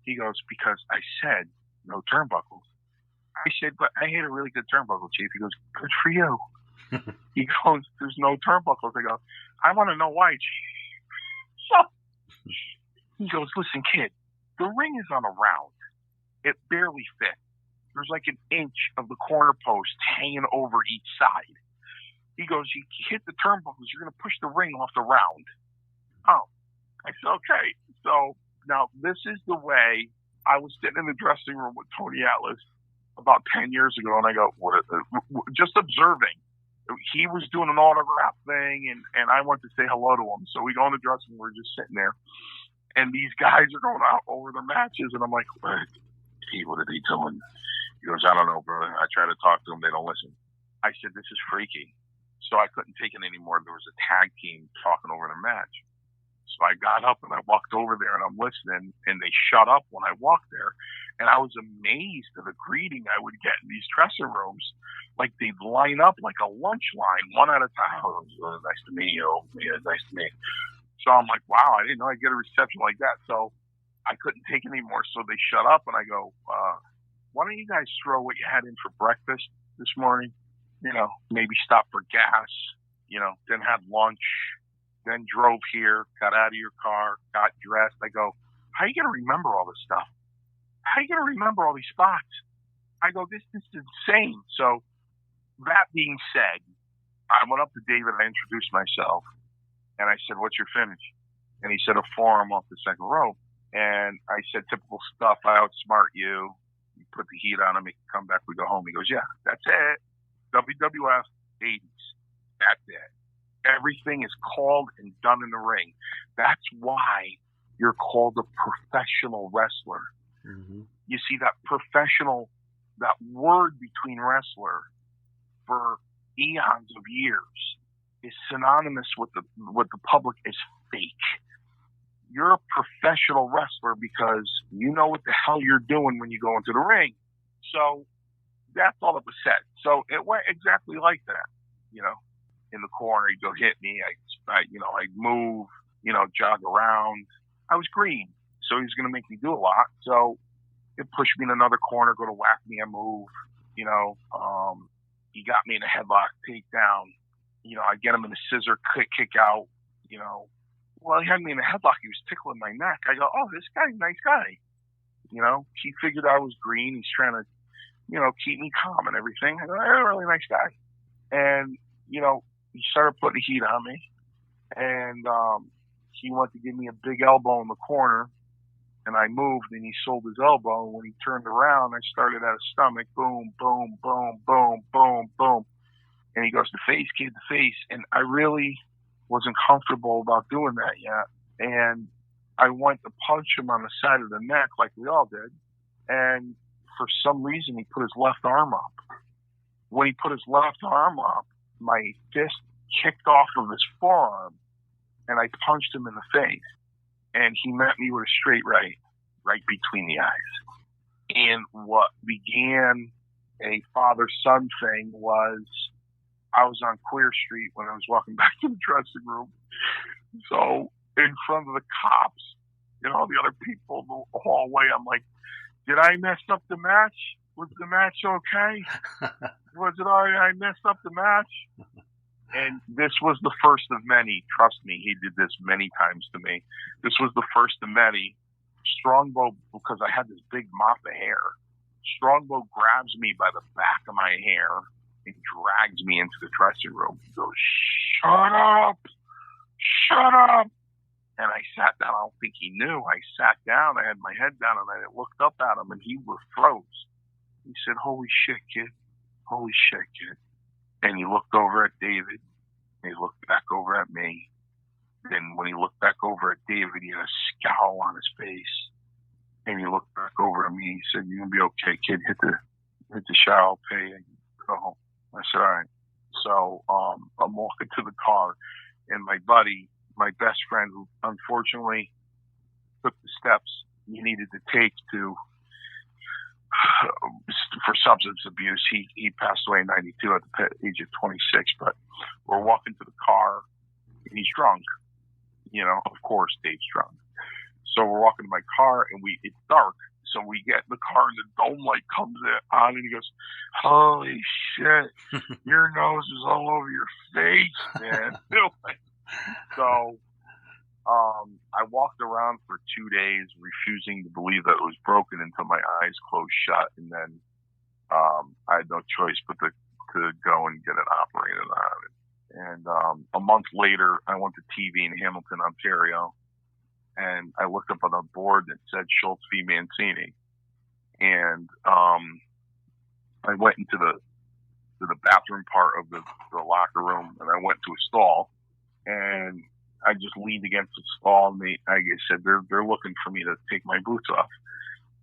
He goes, because I said no turnbuckles. I said, but I hit a really good turnbuckle, Chief. He goes, good for you. He goes, there's no turnbuckles. I go, I want to know why, Chief. So he goes, listen, kid, the ring is on a round. It barely fit. There's like an inch of the corner post hanging over each side. He goes, you hit the turnbuckles, you're going to push the ring off the round. Oh, I said, okay. So now this is the way I was sitting in the dressing room with Tony Atlas about 10 years ago, and I go, just observing. He was doing an autograph thing, and I went to say hello to him. So we go in the dressing room, we're just sitting there, and these guys are going out over their matches, and I'm like, what are they doing? He goes, I don't know, brother. I try to talk to them, they don't listen. I said, this is freaky. So I couldn't take it anymore. There was a tag team talking over their match. So I got up and I walked over there and I'm listening, and they shut up when I walked there. And I was amazed at the greeting I would get in these dressing rooms. Like they'd line up like a lunch line, one at a time. Oh, it was nice to meet you. Yeah, nice to meet you. So I'm like, wow, I didn't know I'd get a reception like that. So I couldn't take it anymore. So they shut up and I go, why don't you guys throw what you had in for breakfast this morning? You know, maybe stop for gas, you know, then had lunch, then drove here, got out of your car, got dressed. I go, how are you going to remember all this stuff? How are you going to remember all these spots? I go, this is insane. So that being said, I went up to David, I introduced myself, and I said, what's your finish? And he said, a forearm off the second rope. And I said, typical stuff, I outsmart you. You put the heat on him, he can come back, we go home. He goes, yeah, that's it. WWF 80s. That's it. Everything is called and done in the ring. That's why you're called a professional wrestler. Mm-hmm. You see, that professional, that word between wrestler for eons of years is synonymous with the public as fake. You're a professional wrestler because you know what the hell you're doing when you go into the ring. So that's all it was said. So it went exactly like that. You know, in the corner, he'd go hit me. I'd move, jog around. I was green, so he was going to make me do a lot. So it pushed me in another corner, go to whack me and move. He got me in a headlock, takedown. I get him in a scissor kick out. Well, he had me in a headlock. He was tickling my neck. I go, oh, this guy's a nice guy. He figured I was green. He's trying to, keep me calm and everything. I go, you're a really nice guy. And, he started putting heat on me. And he wanted to give me a big elbow in the corner. And I moved, and he sold his elbow. And when he turned around, I started at his stomach. Boom, boom, boom, boom, boom, boom. And he goes, the face, kid, the face. And I really wasn't comfortable about doing that yet. And I went to punch him on the side of the neck like we all did. And for some reason, he put his left arm up. When he put his left arm up, my fist kicked off of his forearm, and I punched him in the face. And he met me with a straight right between the eyes. And what began a father-son thing was I was on Queer Street when I was walking back to the dressing room. So in front of the cops, the other people in the hallway, I'm like, did I mess up the match? Was the match okay? Was it all right? I messed up the match? And this was the first of many. Trust me, he did this many times to me. This was the first of many. Strongbow, because I had this big mop of hair, Strongbow grabs me by the back of my hair and drags me into the dressing room. He goes, shut up! Shut up! And I sat down. I don't think he knew. I sat down. I had my head down, and I looked up at him, and he froze. He said, holy shit, kid. Holy shit, kid. And he looked over at David, and he looked back over at me. And when he looked back over at David, he had a scowl on his face. And he looked back over at me. He said, you're going to be okay, kid. Hit the shower. I'll pay you. buddy, my best friend, who unfortunately took the steps he needed to take for substance abuse. He passed away in 92 at the age of 26, but we're walking to the car and he's drunk. Of course, Dave's drunk. So we're walking to my car and it's dark. So we get in the car and the dome light comes on and he goes, "Holy shit, your nose is all over your face, man." So I walked around for 2 days refusing to believe that it was broken until my eyes closed shut. And then I had no choice but to go and get it operated on it. And a month later, I went to TV in Hamilton, Ontario. And I looked up on a board that said Schultz v. Mancini. And I went into the bathroom part of the locker room, and I went to a stall, and I just leaned against the stall, and I said, they're looking for me to take my boots off.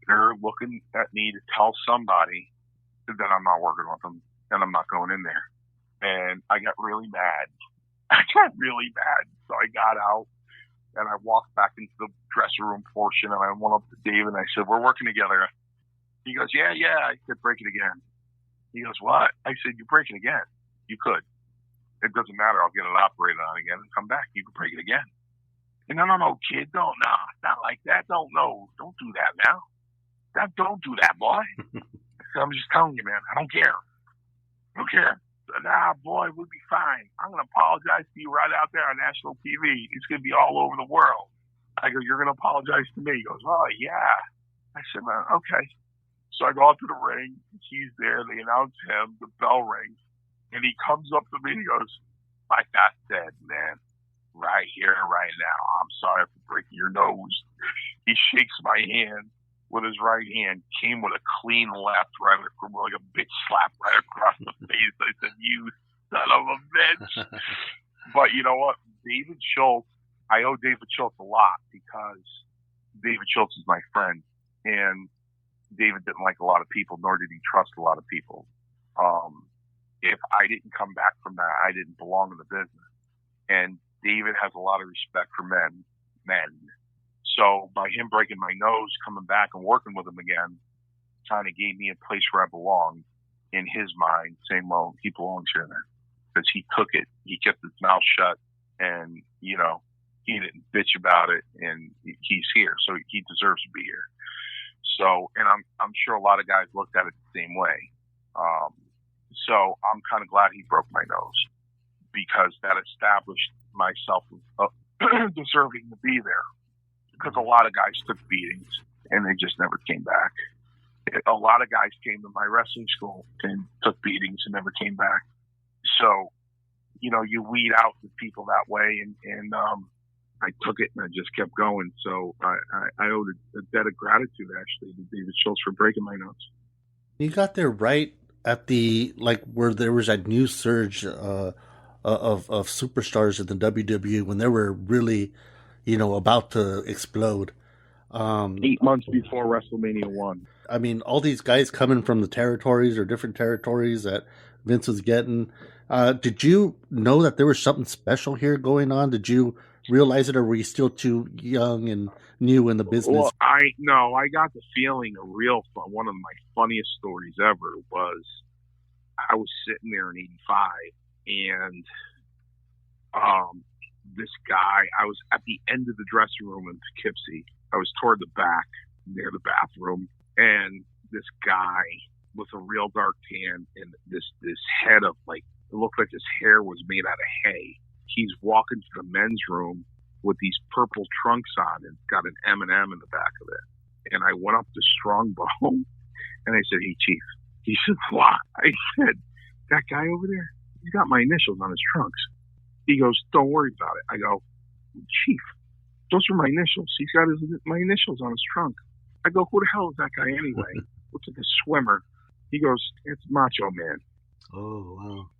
They're looking at me to tell somebody that I'm not working with them, and I'm not going in there. And I got really mad. So I got out. And I walked back into the dressing room portion, and I went up to Dave, and I said, "We're working together." He goes, Yeah. I said, "Break it again." He goes, "What?" I said, "You break it again. You could. It doesn't matter. I'll get it operated on again and come back. You can break it again." And no, kid, don't. No, not like that. Don't do that now. Don't do that, boy. I'm just telling you, man. I don't care. Nah, boy, we'll be fine. I'm going to apologize to you right out there on national TV. It's going to be all over the world. I go, "You're going to apologize to me?" He goes, "Oh, yeah." I said, "Man, okay." So I go out to the ring. He's there. They announce him. The bell rings. And he comes up to me and he goes, "Like I said, man, right here, right now, I'm sorry for breaking your nose." He shakes my hand with his right hand, came with a clean left, right, like a bitch slap right across the face. I said, "You son of a bitch." But you know what? David Schultz, I owe David Schultz a lot because David Schultz is my friend. And David didn't like a lot of people, nor did he trust a lot of people. If I didn't come back from that, I didn't belong in the business. And David has a lot of respect for men. So by him breaking my nose, coming back and working with him again, kind of gave me a place where I belonged in his mind, saying, well, he belongs here then. Because he took it, he kept his mouth shut, and, he didn't bitch about it, and he's here, so he deserves to be here. So, and I'm sure a lot of guys looked at it the same way. So I'm kind of glad he broke my nose, because that established myself deserving to be there. Because a lot of guys took beatings and they just never came back. A lot of guys came to my wrestling school and took beatings and never came back. So, you weed out the people that way, and I took it and I just kept going. So I owed a debt of gratitude actually to David Schultz for breaking my nose.
You got there right at where there was that new surge of superstars in the WWE when they were really, about to explode.
8 months before WrestleMania 1.
I mean, all these guys coming from the territories or different territories that Vince was getting. Did you know that there was something special here going on? Did you realize it, or were you still too young and new in the business?
Well, I got the feeling one of my funniest stories ever was I was sitting there in '85 and this guy, I was at the end of the dressing room in Poughkeepsie. I was toward the back near the bathroom, and this guy with a real dark tan and this head of it looked like his hair was made out of hay. He's walking to the men's room with these purple trunks on and got an M&M in the back of it. And I went up to Strongbow and I said, "Hey, Chief." He said, "What?" I said, "That guy over there, he's got my initials on his trunks." He goes, "Don't worry about it." I go, "Chief, those are my initials. He's got my initials on his trunk." I go, "Who the hell is that guy anyway?" Looks like a swimmer. He goes, "It's Macho Man."
Oh, wow.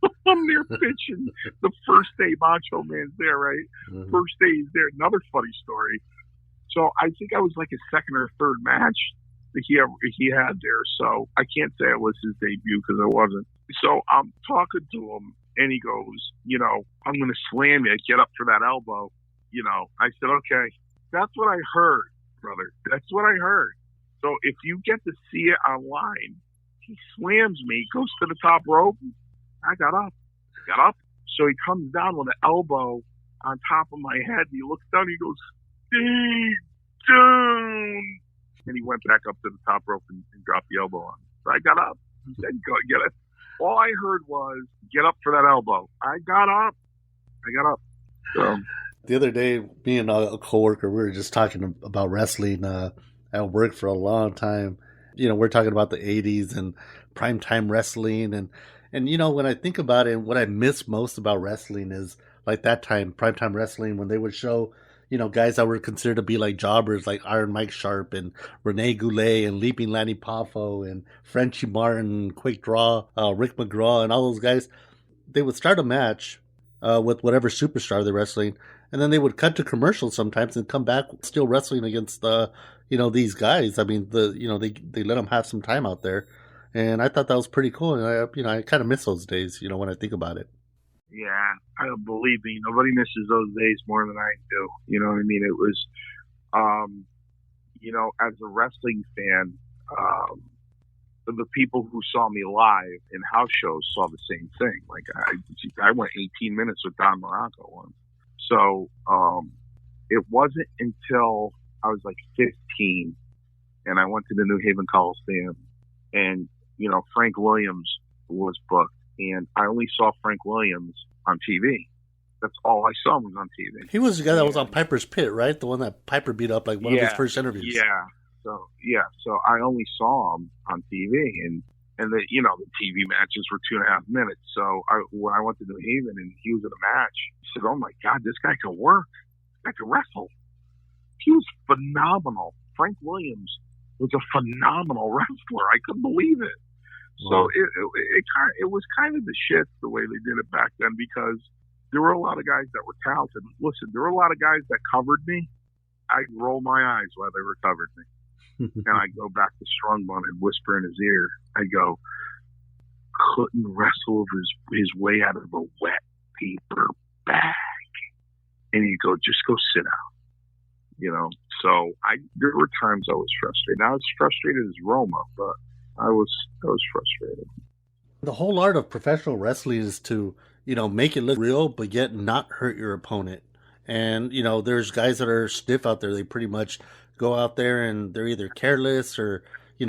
So I'm there pitching the first day Macho Man's there, right? Mm-hmm. First day he's there. Another funny story. So I think I was like his second or third match that he had there. So I can't say it was his debut because it wasn't. So I'm talking to him And he goes, I'm going to slam you. Get up for that elbow. I said, okay. That's what I heard, brother. That's what I heard. So if you get to see it online, he slams me, goes to the top rope. I got up. So he comes down with an elbow on top of my head. And he looks down. He goes, Steve, down. And he went back up to the top rope and dropped the elbow on me. So I got up. He said, go get it. All I heard was, get up for that elbow. I got up. So
the other day, me and a coworker, we were just talking about wrestling at work for a long time. We're talking about the 80s and primetime wrestling. And when I think about it, what I miss most about wrestling is like that time, primetime wrestling, when they would show, guys that were considered to be like jobbers, like Iron Mike Sharp and Rene Goulet and Leaping Lanny Poffo and Frenchie Martin, Quick Draw, Rick McGraw, and all those guys. They would start a match with whatever superstar they're wrestling, and then they would cut to commercials sometimes and come back still wrestling against these guys. I mean, they let them have some time out there, and I thought that was pretty cool. And I kind of miss those days, when I think about it.
Yeah, I don't believe me. Nobody misses those days more than I do. You know what I mean? It was, as a wrestling fan, the people who saw me live in house shows saw the same thing. Like I went 18 minutes with Don Morocco once. So it wasn't until I was like 15 and I went to the New Haven Coliseum and, Frank Williams was booked. And I only saw Frank Williams on TV. That's all I saw was on TV.
He was the guy that was on Piper's Pit, right? The one that Piper beat up, like one of his first interviews.
Yeah. So I only saw him on TV, and the TV matches were 2.5 minutes. So when I went to New Haven and he was in a match, I said, "Oh my God, this guy can work. This guy can wrestle." He was phenomenal. Frank Williams was a phenomenal wrestler. I couldn't believe it. So it was kind of the shit the way they did it back then, because there were a lot of guys that were talented. Listen, there were a lot of guys that covered me. I'd roll my eyes while they were covered me. And I'd go back to Strongman and whisper in his ear. I'd go, couldn't wrestle his way out of a wet paper bag. And he'd go, just go sit down. So there were times I was frustrated. Not as frustrated as Roma, but I was frustrated.
The whole art of professional wrestling is to, make it look real, but yet not hurt your opponent. And, there's guys that are stiff out there. They pretty much go out there and they're either careless or,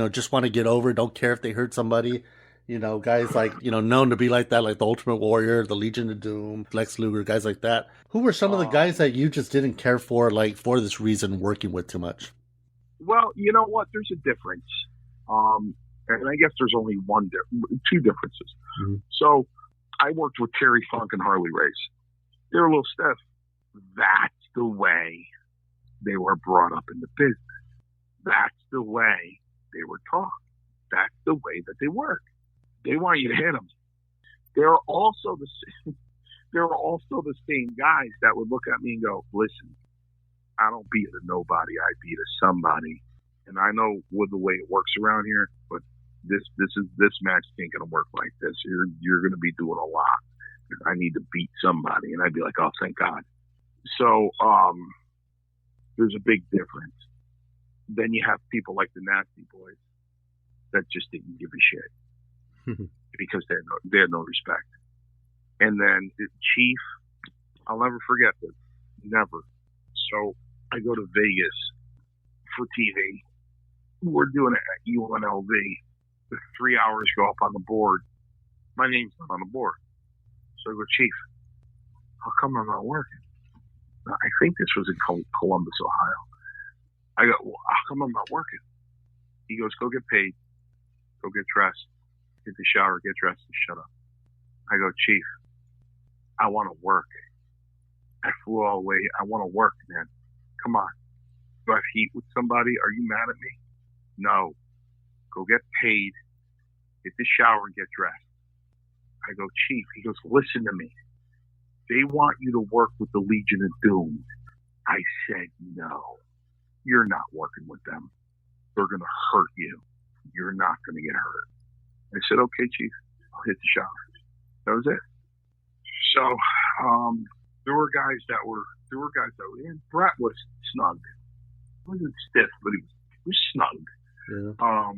just want to get over, don't care if they hurt somebody. Guys like, known to be like that, like the Ultimate Warrior, the Legion of Doom, Lex Luger, guys like that. Who were some of the guys that you just didn't care for, like, for this reason, working with too much?
Well, you know what? There's a difference. And I guess there's only two differences. Mm-hmm. So I worked with Terry Funk and Harley Race. They were a little stiff. That's the way they were brought up in the business. That's the way they were taught. That's the way that they work. They want you to hit them. They're also the same guys that would look at me and go, "Listen, I don't beat a nobody. I beat a somebody. And I know with the way it works around here, but this match ain't gonna work like this. You're gonna be doing a lot. I need to beat somebody." And I'd be like, "Oh, thank God." So there's a big difference. Then you have people like the Nasty Boys that just didn't give a shit because they had no respect. And then Chief, I'll never forget this. Never. So I go to Vegas for TV. We're doing it at UNLV. The 3 hours go up on the board. My name's not on the board. So I go, "Chief, how come I'm not working?" I think this was in Columbus, Ohio. I go, "Well, how come I'm not working?" He goes, "Go get paid. Go get dressed. Get the shower, get dressed, and shut up." I go, "Chief, I want to work. I flew all the way. I want to work, man. Come on. Do I have heat with somebody? Are you mad at me?" "No. Go get paid. Get the shower and get dressed." I go, "Chief." He goes, "Listen to me. They want you to work with the Legion of Doom." I said, "No. You're not working with them. They're going to hurt you. You're not going to get hurt." I said, "Okay, Chief. I'll hit the shower." That was it. So there were guys that were in. Bret was snug. He wasn't stiff, but he was snug.
Yeah.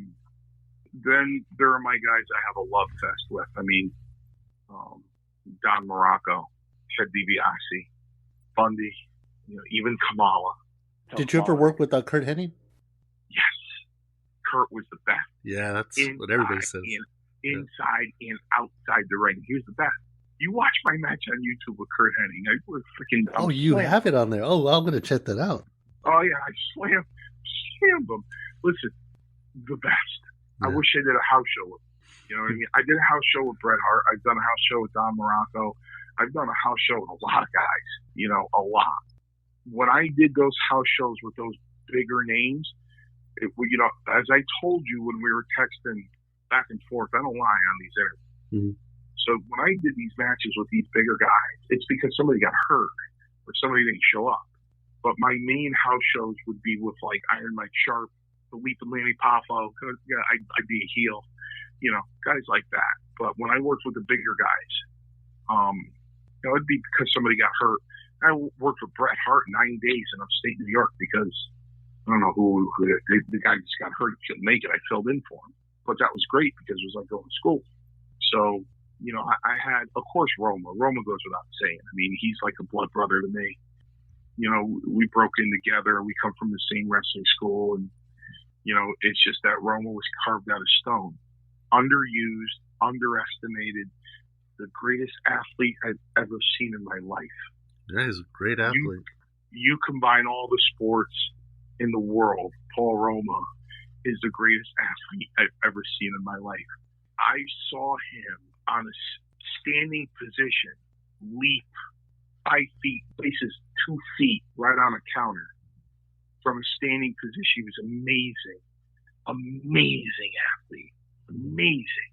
Then there are my guys I have a love fest with. I mean, Don Morocco, Ted DiBiase, Bundy, even Kamala.
Did you ever work with Kurt Hennig?
Yes. Kurt was the best.
Yeah, that's what everybody says.
Inside and outside the ring. He was the best. You watch my match on YouTube with Kurt Hennig. I was freaking.
Oh, you have it on there. Oh, I'm going to check that out.
Oh, yeah. I slammed him. Listen, the best. Yeah. I wish I did a house show with him. You know what I mean? I did a house show with Bret Hart. I've done a house show with Don Morocco. I've done a house show with a lot of guys. A lot. When I did those house shows with those bigger names, as I told you when we were texting back and forth, I don't lie on these interviews. Mm-hmm. So when I did these matches with these bigger guys, it's because somebody got hurt or somebody didn't show up. But my main house shows would be with like Iron Mike Sharp, Felipe Lanny Poffo. I'd be a heel, guys like that. But when I worked with the bigger guys, it'd be because somebody got hurt. I worked with Bret Hart 9 days in upstate New York because I don't know who the guy just got hurt. He couldn't make it. I filled in for him. But that was great because it was like going to school. So, I had, of course, Roma. Roma goes without saying. I mean, he's like a blood brother to me. We broke in together. We come from the same wrestling school. And, it's just that Roma was carved out of stone. Underused, underestimated, the greatest athlete I've ever seen in my life.
Yeah, he's a great athlete.
You combine all the sports in the world, Paul Roma is the greatest athlete I've ever seen in my life. I saw him on a standing position leap 5 feet, places 2 feet right on a counter from a standing position. He was amazing athlete, amazing,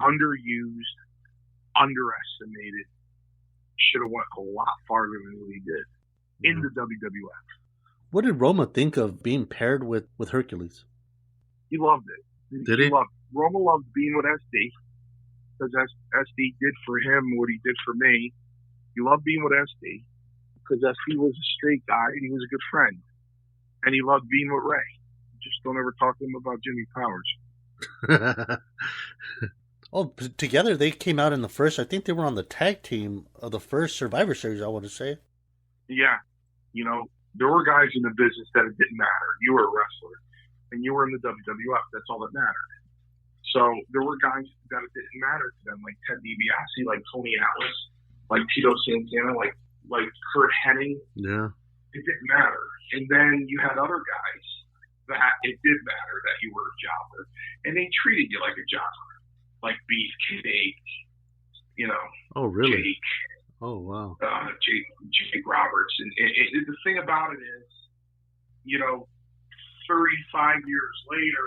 underused, underestimated. Should have went a lot farther than what he did in the WWF.
What did Roma think of being paired with Hercules?
He loved it.
Did he?
Roma loved being with SD because SD did for him what he did for me. He loved being with SD because SD was a straight guy and he was a good friend. And he loved being with Ray. Just don't ever talk to him about Jimmy Powers.
Oh, together they came out in the first. I think they were on the tag team of the first Survivor Series, I want to say.
Yeah. There were guys in the business that it didn't matter. You were a wrestler, and you were in the WWF. That's all that mattered. So there were guys that it didn't matter to them, like Ted DiBiase, like Tony Atlas, like Tito Santana, like Kurt Hennig.
Yeah.
It didn't matter. And then you had other guys that it did matter that you were a jobber, and they treated you like a jobber, like Beefcake,
Oh, really?
Jake.
Oh, wow.
Jake Roberts. And the thing about it is, 35 years later,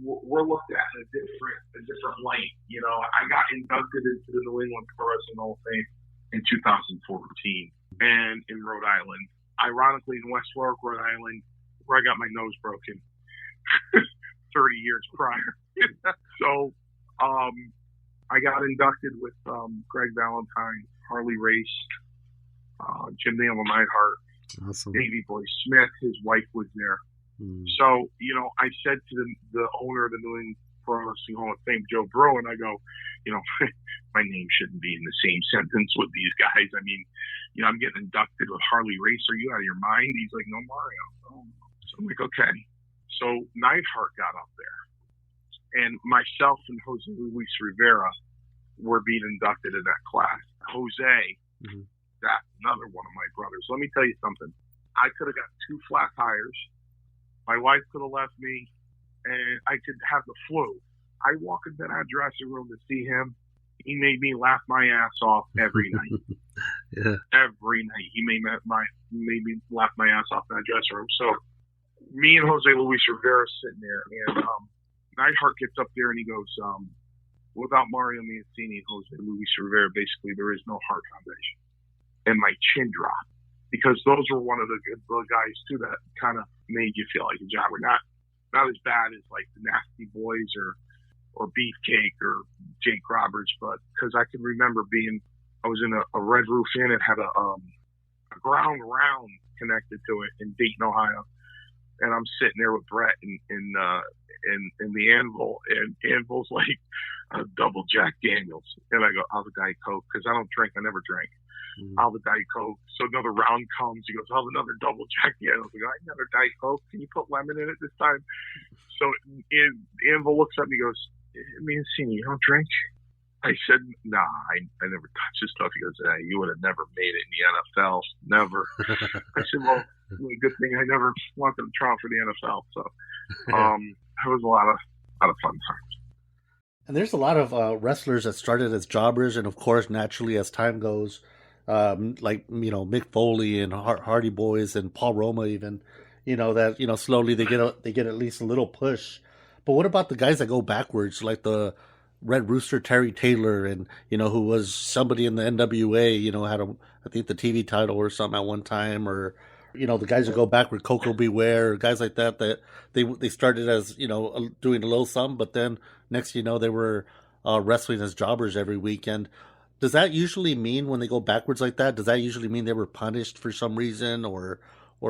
we're looked at in a different light. I got inducted into the New England Pro Wrestling Hall of Fame in 2014 and in Rhode Island. Ironically, in West Warwick, Rhode Island, where I got my nose broken 30 years prior. So, I got inducted with Greg Valentine, Harley Race, Jim Dale Neidhart,
awesome.
Davey Boy Smith. His wife was there. So, I said to the owner of the New England Pro Wrestling Hall of Fame, Joe Bruin, I go, my name shouldn't be in the same sentence with these guys. I mean, I'm getting inducted with Harley Race. Are you out of your mind? He's like, no, Mario. So I'm like, okay. So Neidhart got up there. And myself and Jose Luis Rivera were being inducted in that class. Jose, that's another one of my brothers. Let me tell you something. I could have got 2 flat tires. My wife could have left me, and I could have the flu. I walk into that dressing room to see him. He made me laugh my ass off every night.
Yeah.
Every night. He made me laugh my ass off in that dressing room. So me and Jose Luis Rivera sitting there, and Neidhart gets up there and he goes, without Mario Mancini and Jose Luis Rivera, basically there is no Hart Foundation. And my chin dropped because those were one of the guys too that kind of made you feel like a jobber. Not as bad as like the Nasty Boys or Beefcake or Jake Roberts, but because I can remember being I was in a Red Roof Inn. It had a ground round connected to it in Dayton, Ohio. And I'm sitting there with Bret in the Anvil, and Anvil's like a double Jack Daniels. And I go, I'll have a Diet Coke, because I don't drink. I never drank. I'll have a Diet Coke. So another round comes. He goes, I'll have another double Jack Daniels. I go, I have another Diet Coke. Can you put lemon in it this time? So Anvil looks at me and goes, Mancini, you don't drink? I said, nah, I never touched this stuff. He goes, you would have never made it in the NFL. Never. I said, well, good thing I never wanted to try for the NFL. So it was a lot of fun times.
And there's a lot of wrestlers that started as jobbers, and of course, naturally, as time goes, like, Mick Foley and Hardy Boys and Paul Roma, even, that slowly they get at least a little push. But what about the guys that go backwards, like the Red Rooster Terry Taylor, and who was somebody in the NWA, had I think the TV title or something at one time, or the guys that go backward, Coco Beware, guys like that they started as doing a little something, but then next they were wrestling as jobbers every weekend. Does that usually mean, when they go backwards like that, does that usually mean they were punished for some reason, or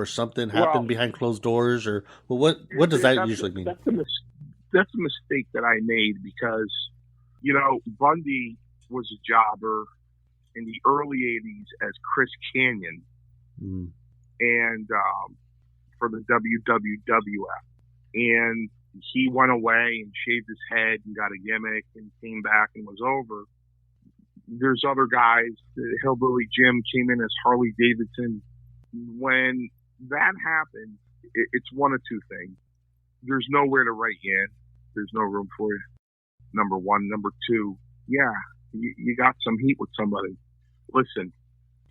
something happened behind closed doors, or what does that usually mean?
That's a mistake that I made, because Bundy was a jobber in the early 80s as Chris Canyon, and for the WWF. And he went away and shaved his head and got a gimmick and came back and was over. There's other guys. Hillbilly Jim came in as Harley Davidson. When that happened, it's one of two things. There's nowhere to write you in. There's no room for you. Number one. Number two, you got some heat with somebody. Listen,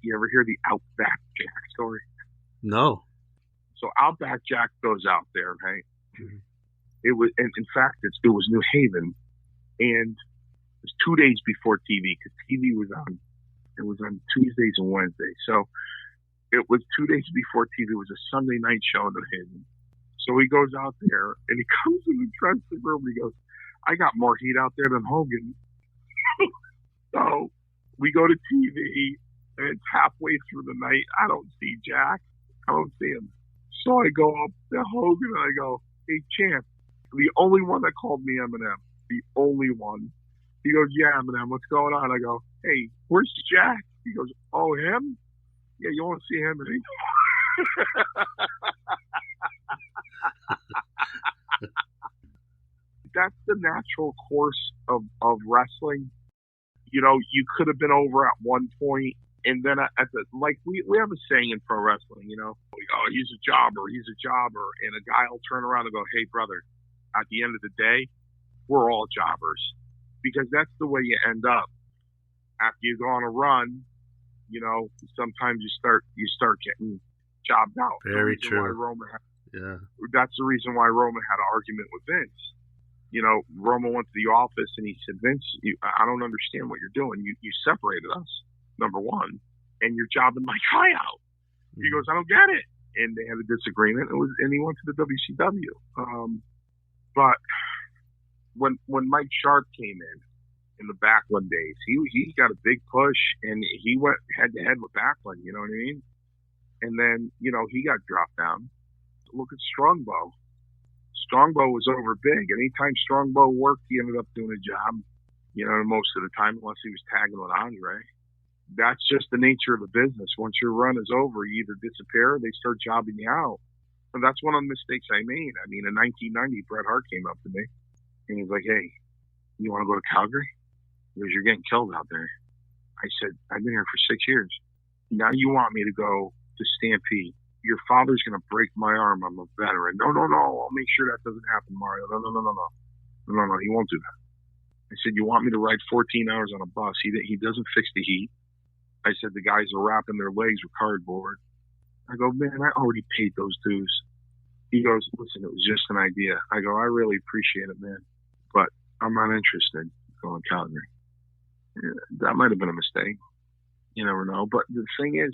you ever hear the Outback Jack story?
No.
So Outback Jack goes out there, right? Mm-hmm. It was, and in fact, it was New Haven, and it was 2 days before TV, because TV was on. It was on Tuesdays and Wednesdays. So it was 2 days before TV. It was a Sunday night show in New Haven. So he goes out there, and he comes in the dressing room. And he goes, I got more heat out there than Hogan. So we go to TV, and it's halfway through the night. I don't see Jack. I don't see him. So I go up to Hogan, and I go, hey, champ, the only one that called me Eminem, the only one. He goes, yeah, Eminem, what's going on? I go, hey, where's Jack? He goes, oh, him? Yeah, you won't see him anymore. That's the natural course of wrestling. You could have been over at one point, and then we have a saying in pro wrestling, oh, he's a jobber, and a guy will turn around and go, hey, brother, at the end of the day, we're all jobbers, because that's the way you end up. After you go on a run, sometimes you start getting jobbed out.
Very true.
That's the reason why Roma had an argument with Vince. Roma went to the office and he said, Vince, I don't understand what you're doing. You separated us, number one, and you're jobbing my guy out. He goes, I don't get it. And they had a disagreement, and he went to the WCW. But when Mike Sharp came in the Backlund days, he got a big push, and he went head to head with Backlund. You know what I mean? And then he got dropped down. Look at Strongbow. Strongbow was over big. Anytime Strongbow worked, he ended up doing a job. Most of the time, unless he was tagging with Andre. That's just the nature of the business. Once your run is over, you either disappear or they start jobbing you out. And that's one of the mistakes I made. I mean, in 1990, Bret Hart came up to me, and he's like, hey, you want to go to Calgary? He goes, you're getting killed out there. I said, I've been here for 6 years. Now you want me to go to Stampede. Your father's going to break my arm. I'm a veteran. No. I'll make sure that doesn't happen, Mario. No. He won't do that. I said, you want me to ride 14 hours on a bus? He doesn't fix the heat. I said, the guys are wrapping their legs with cardboard. I go, man, I already paid those dues. He goes, listen, it was just an idea. I go, I really appreciate it, man, but I'm not interested in going to Calgary. That might have been a mistake. You never know. But the thing is,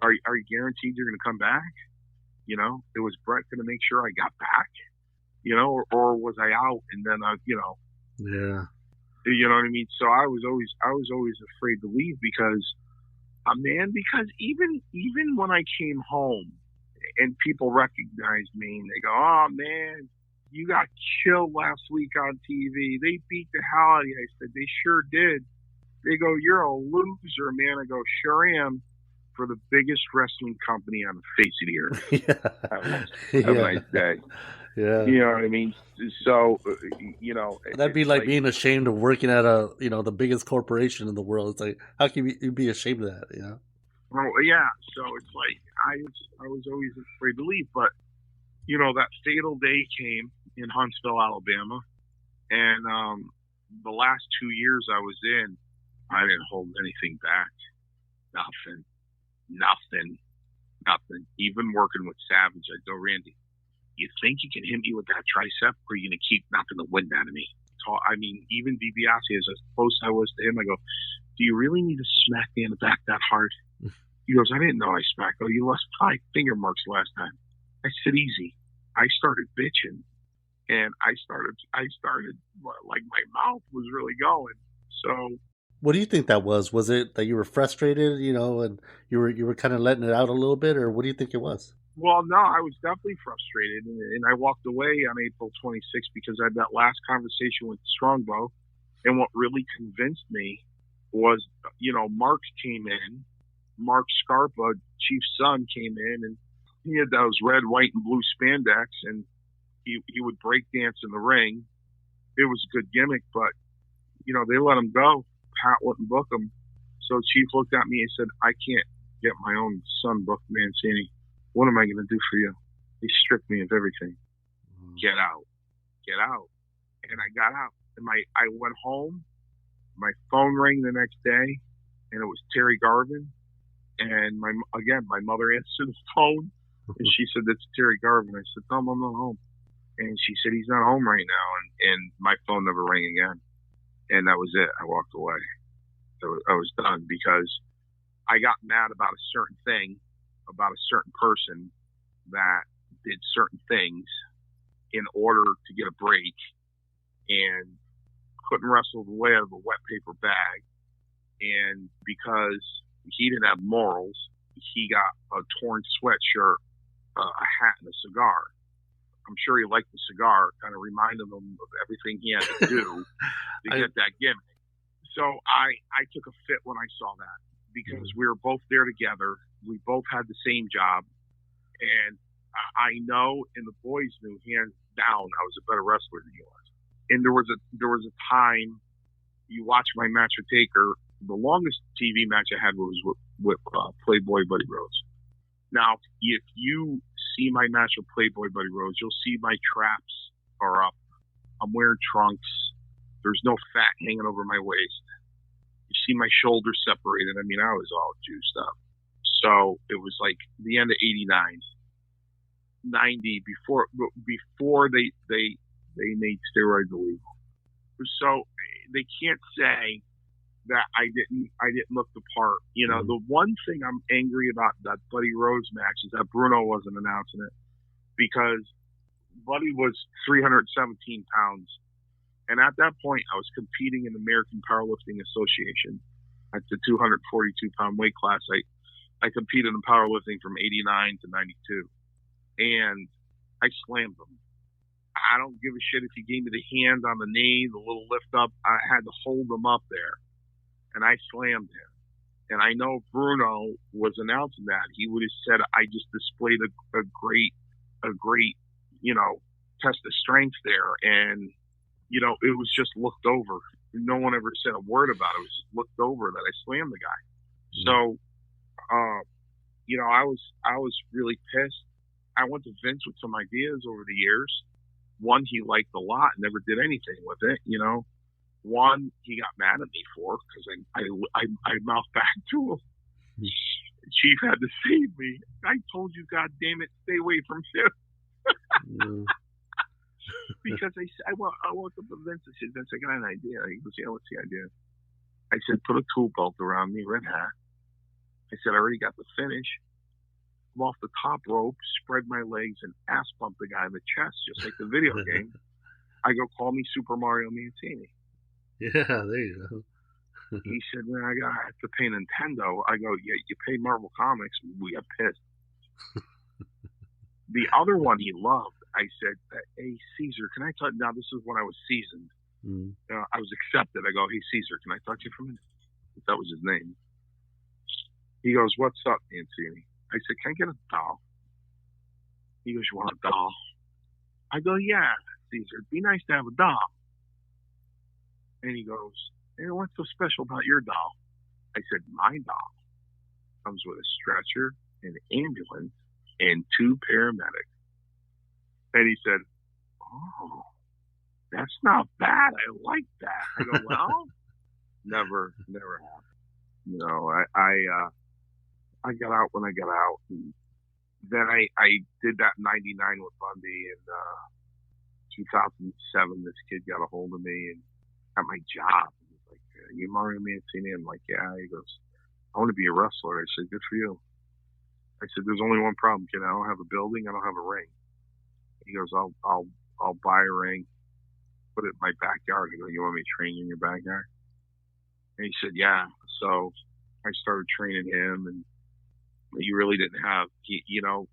are you guaranteed you're going to come back? Was Bret going to make sure I got back? Or was I out and then
Yeah.
You know what I mean? So I was always afraid to leave because, because even when I came home and people recognized me and they go, "Oh man, you got killed last week on TV. They beat the hell out of you." I said, "They sure did." They go, "You're a loser, man." I go, "Sure am." For the biggest wrestling company on the face of the earth. Have a nice day.
Yeah.
You know what I mean? So,
that'd be like being ashamed of working at the biggest corporation in the world. It's like, how can you be ashamed of that?
Well, yeah. So it's like I was always afraid to leave, but that fatal day came in Huntsville, Alabama, and the last 2 years I was in, I didn't hold anything back. Nothing. Even working with Savage, I go, "Randy, you think you can hit me with that tricep, or are you going to keep knocking the wind out of me?" So, even DiBiase, as close as I was to him, I go, "Do you really need to smack me in the back that hard?" He goes, "I didn't know I smacked. Oh, you lost 5 finger marks last time." I said, "Easy." I started bitching, and I started like my mouth was really going. So,
what do you think that was? Was it that you were frustrated, and you were kind of letting it out a little bit, or what do you think it was?
well, no, I was definitely frustrated, and I walked away on April 26th because I had that last conversation with Strongbow, and what really convinced me was, Mark came in, Mark Scarpa, Chief's son, came in, and he had those red, white, and blue spandex, and he would break dance in the ring. It was a good gimmick, but they let him go. Pat wouldn't book him, so Chief looked at me and said, "I can't get my own son booked, Mancini. What am I going to do for you?" He stripped me of everything. Get out. And I got out, and I went home. My phone rang the next day, and it was Terry Garvin. And my mother answered the phone, and she said, "That's Terry Garvin." I said, "No, I'm not home." And she said, "He's not home right now." And my phone never rang again. And that was it. I walked away. I was done because I got mad about a certain thing, about a certain person that did certain things in order to get a break and couldn't wrestle the way out of a wet paper bag. And because he didn't have morals, he got a torn sweatshirt, a hat, and a cigar. I'm sure he liked the cigar, kind of reminded him of everything he had to do to get that gimmick. So I took a fit when I saw that because we were both there together. We both had the same job. And I know, and the boys knew, hands down, I was a better wrestler than he was. And there was a time, you watch my match with Taker, the longest TV match I had was with Playboy Buddy Rose. Now, if you see my match with Playboy Buddy Rose, you'll see my traps are up. I'm wearing trunks. There's no fat hanging over my waist. You see my shoulders separated. I was all juiced up. So it was like the end of 89, 90, before they made steroids illegal. So they can't say that I didn't look the part. The one thing I'm angry about that Buddy Rose match is that Bruno wasn't announcing it, because Buddy was 317 pounds. And at that point, I was competing in the American Powerlifting Association at the 242-pound weight class. I competed in powerlifting from 89 to 92. And I slammed him. I don't give a shit if he gave me the hand on the knee, the little lift up. I had to hold him up there. And I slammed him. And I know Bruno was announcing that. He would have said I just displayed a great test of strength there. And, it was just looked over. No one ever said a word about it. It was just looked over that I slammed the guy. So, I was really pissed. I went to Vince with some ideas over the years. One he liked a lot, never did anything with it, One he got mad at me for, because I mouthed back to him. Chief had to save me. I told you, God damn it, stay away from him. Because I went up to Vince. I said, "Vince, I got an idea." He goes, "Yeah, what's the idea?" I said, "Put a tool belt around me, red hat." I said, "I already got the finish. Come off the top rope, spread my legs, and ass bump the guy in the chest, just like the video game. I go, call me Super Mario Mancini."
Yeah, there you go.
He said, man, I have to pay Nintendo. I go, yeah, you pay Marvel Comics. We got pissed. The other one he loved, I said, hey, Caesar, can I talk? Now, this is when I was seasoned.
Mm.
I was accepted. I go, hey, Caesar, can I talk to you for a minute? That was his name. He goes, what's up, Mancini? I said, can I get a doll? He goes, you want a doll? I go, yeah, Caesar, it'd be nice to have a doll. And he goes, hey, what's so special about your doll? I said, my doll comes with a stretcher, an ambulance, and 2 paramedics. And he said, oh, that's not bad. I like that. I go, well, never happened. You know, I got out when I got out. And then I did that in 99 with Bundy. And 2007, this kid got a hold of me and at my job. He was like, you Mario Mancini? I'm like, yeah. He goes, I want to be a wrestler. I said, good for you. I said, there's only one problem, kid. I don't have a building. I don't have a ring. He goes, I'll buy a ring, put it in my backyard. I go, you want me to train you in your backyard? And he said, yeah. So I started training him, and you really didn't have, you know,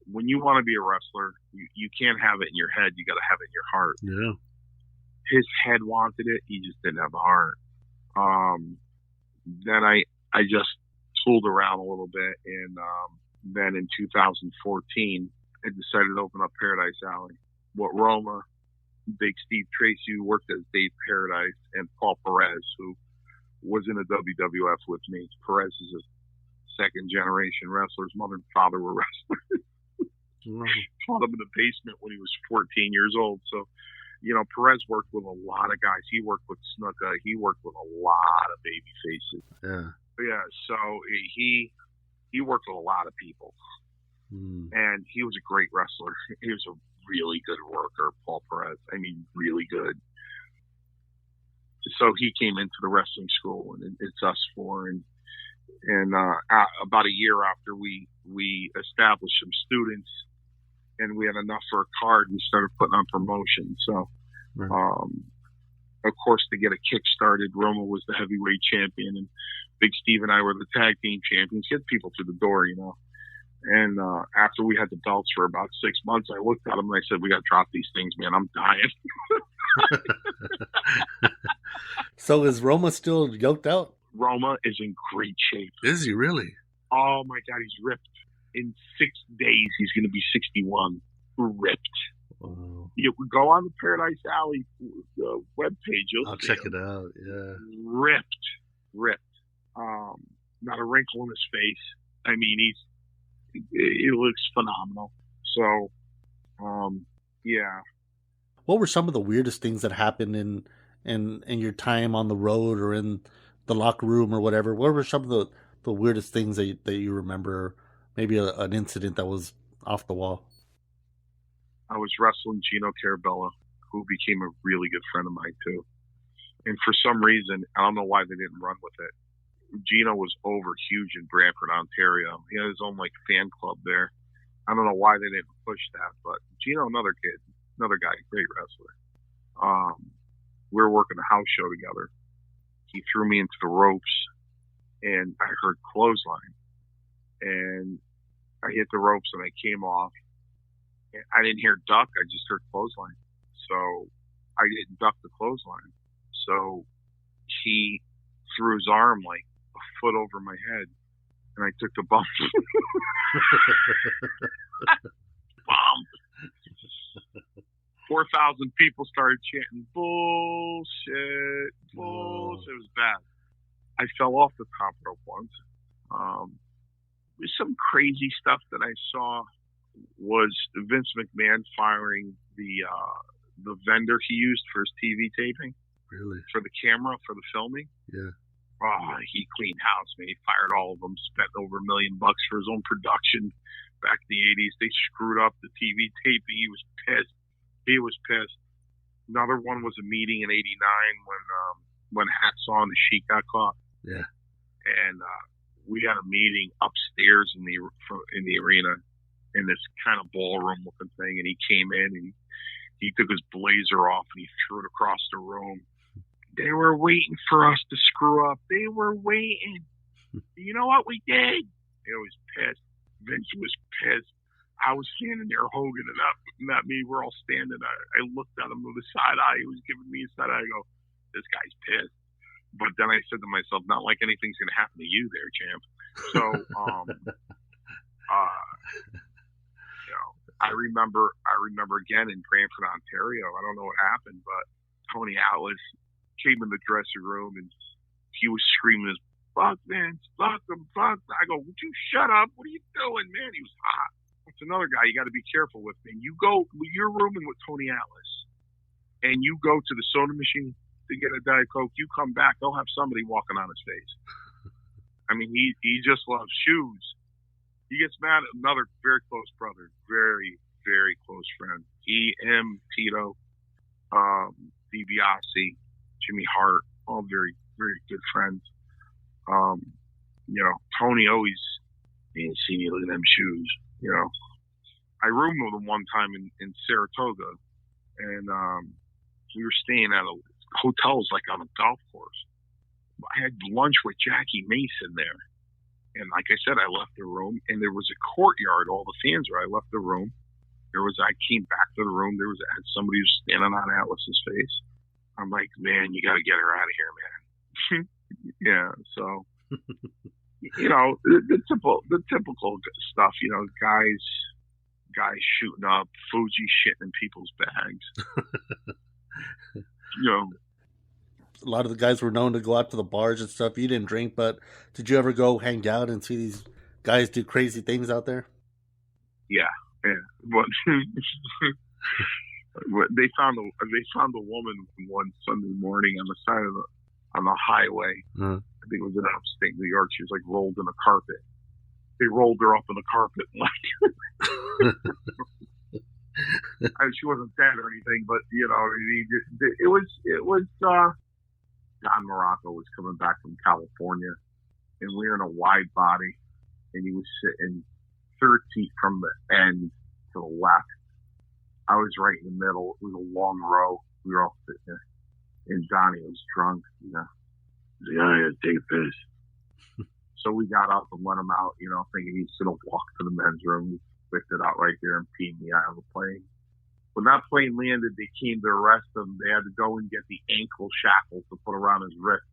when you want to be a wrestler, you can't have it in your head. You got to have it in your heart.
Yeah.
His head wanted it. He just didn't have the heart. Then I just fooled around a little bit. And then in 2014, I decided to open up Paradise Alley. What Roma, Big Steve Tracy, who worked as Dave Paradise, and Paul Perez, who was in the WWF with me. Perez is a second-generation wrestler. His mother and father were wrestlers. Taught him in the basement when he was 14 years old. So, you know, Perez worked with a lot of guys. He worked with Snuka. He worked with a lot of baby faces.
Yeah.
Yeah, so he worked with a lot of people. And he was a great wrestler. He was a really good worker, Paul Perez. I mean, really good. So he came into the wrestling school, and it's us four. And about a year after we established some students, and we had enough for a card, we started putting on promotion. So, of course, to get a kick started, Roma was the heavyweight champion, and Big Steve and I were the tag team champions. Get people through the door, you know. And after we had the belts for about 6 months, I looked at them and I said, we got to drop these things, man. I'm dying.
So is Roma still yoked out?
Roma is in great shape.
Is he really?
Oh, my God, he's ripped. In 6 days, he's going to be 61. Ripped.
Wow.
You go on the Paradise Alley webpage.
I'll check it out, yeah.
Ripped. Not a wrinkle in his face. I mean, it looks phenomenal. So, yeah.
What were some of the weirdest things that happened in your time on the road or in the locker room or whatever? What were some of the weirdest things that you remember? Maybe an incident that was off the wall.
I was wrestling Gino Carabella, who became a really good friend of mine too. And for some reason, I don't know why they didn't run with it. Gino was over huge in Brantford, Ontario. He had his own fan club there. I don't know why they didn't push that, but Gino, another guy, great wrestler. We were working a house show together. He threw me into the ropes, and I heard clothesline, and I hit the ropes and I came off. I didn't hear duck. I just heard clothesline. So I didn't duck the clothesline. So he threw his arm like a foot over my head, and I took the bump. Bump. 4,000 people started chanting, bullshit, bullshit. It was bad. I fell off the top rope once. There's some crazy stuff that I saw was Vince McMahon firing the vendor he used for his TV taping.
Really?
For the camera, for the filming.
Yeah.
Oh, he cleaned house, man. He fired all of them, spent over $1 million for his own production back in the 80s. They screwed up the TV taping. He was pissed. Another one was a meeting in '89 when Hacksaw and the Sheik got caught.
Yeah.
And we had a meeting upstairs in the arena in this kind of ballroom looking thing, and he came in and he took his blazer off and he threw it across the room. They They were waiting for us to screw up. They were waiting. You know what we did? It was pissed. Vince was pissed. I was standing there, Hogan and not me. We're all standing. I looked at him with a side eye. He was giving me a side eye. I go, this guy's pissed. But then I said to myself, not like anything's going to happen to you there, champ. So, I remember again in Brantford, Ontario. I don't know what happened, but Tony Atlas came in the dressing room and he was screaming, "Fuck Vince, fuck him, fuck." I go, "Would you shut up? What are you doing, man?" He was hot. That's another guy you got to be careful with, man. You go, you're rooming with Tony Atlas, and you go to the soda machine to get a Diet Coke. You come back, they'll have somebody walking on his face. I mean, he just loves shoes. He gets mad at another very close brother, very, very close friend. Him, Tito, DiBiase, Jimmy Hart, all very, very good friends. Tony always, Mancini, look at them shoes. I roomed with him one time in Saratoga, and we were staying at a hotel, like on a golf course. I had lunch with Jackie Mason there. And like I said, I left the room, and there was a courtyard. All the fans were. I left the room. I came back to the room. Had somebody who was standing on Atlas's face. I'm like, man, you got to get her out of here, man. Yeah. So, the typical stuff. Guys shooting up, Fuji shitting in people's bags.
A lot of the guys were known to go out to the bars and stuff. You didn't drink, but did you ever go hang out and see these guys do crazy things out there?
Yeah. But they found a woman one Sunday morning on the side of on the highway.
Mm.
I think it was in upstate New York. She was like rolled in a carpet. They rolled her up in the carpet and she wasn't dead or anything, but it was. Don Morocco was coming back from California, and we were in a wide body, and he was sitting third seat from the end to the left. I was right in the middle. It was a long row. We were all sitting there, and Donnie was drunk. He's like, "I gotta take a piss." So we got up and let him out, thinking he's gonna walk to the men's room. He picked it out right there and peed in the eye of the plane. When that plane landed, they came to arrest him. They had to go and get the ankle shackles to put around his wrist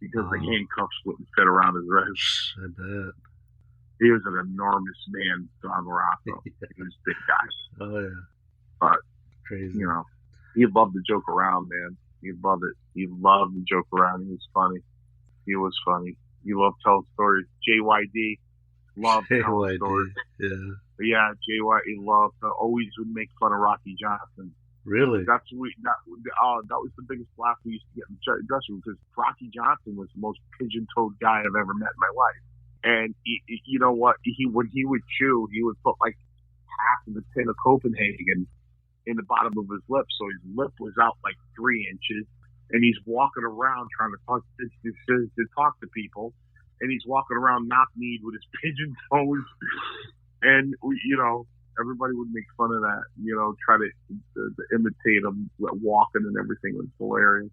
because the handcuffs wouldn't fit around his wrist.
I bet.
He was an enormous man, Don Morocco. He was a big guy.
Oh, yeah.
But,
crazy.
He loved to joke around, man. He loved it. He loved to joke around. He was funny. He was funny. He loved telling stories. JYD loved telling stories.
Yeah.
Yeah, JY loved always would make fun of Rocky Johnson.
Really?
That was the biggest laugh we used to get in the dressing room because Rocky Johnson was the most pigeon-toed guy I've ever met in my life. And you know what? When he would chew, he would put like half of the tin of Copenhagen in the bottom of his lip, so his lip was out like 3 inches. And he's walking around trying to talk to people, and he's walking around knock-kneed with his pigeon toes. And, everybody would make fun of that, try to imitate him walking and everything. It was hilarious.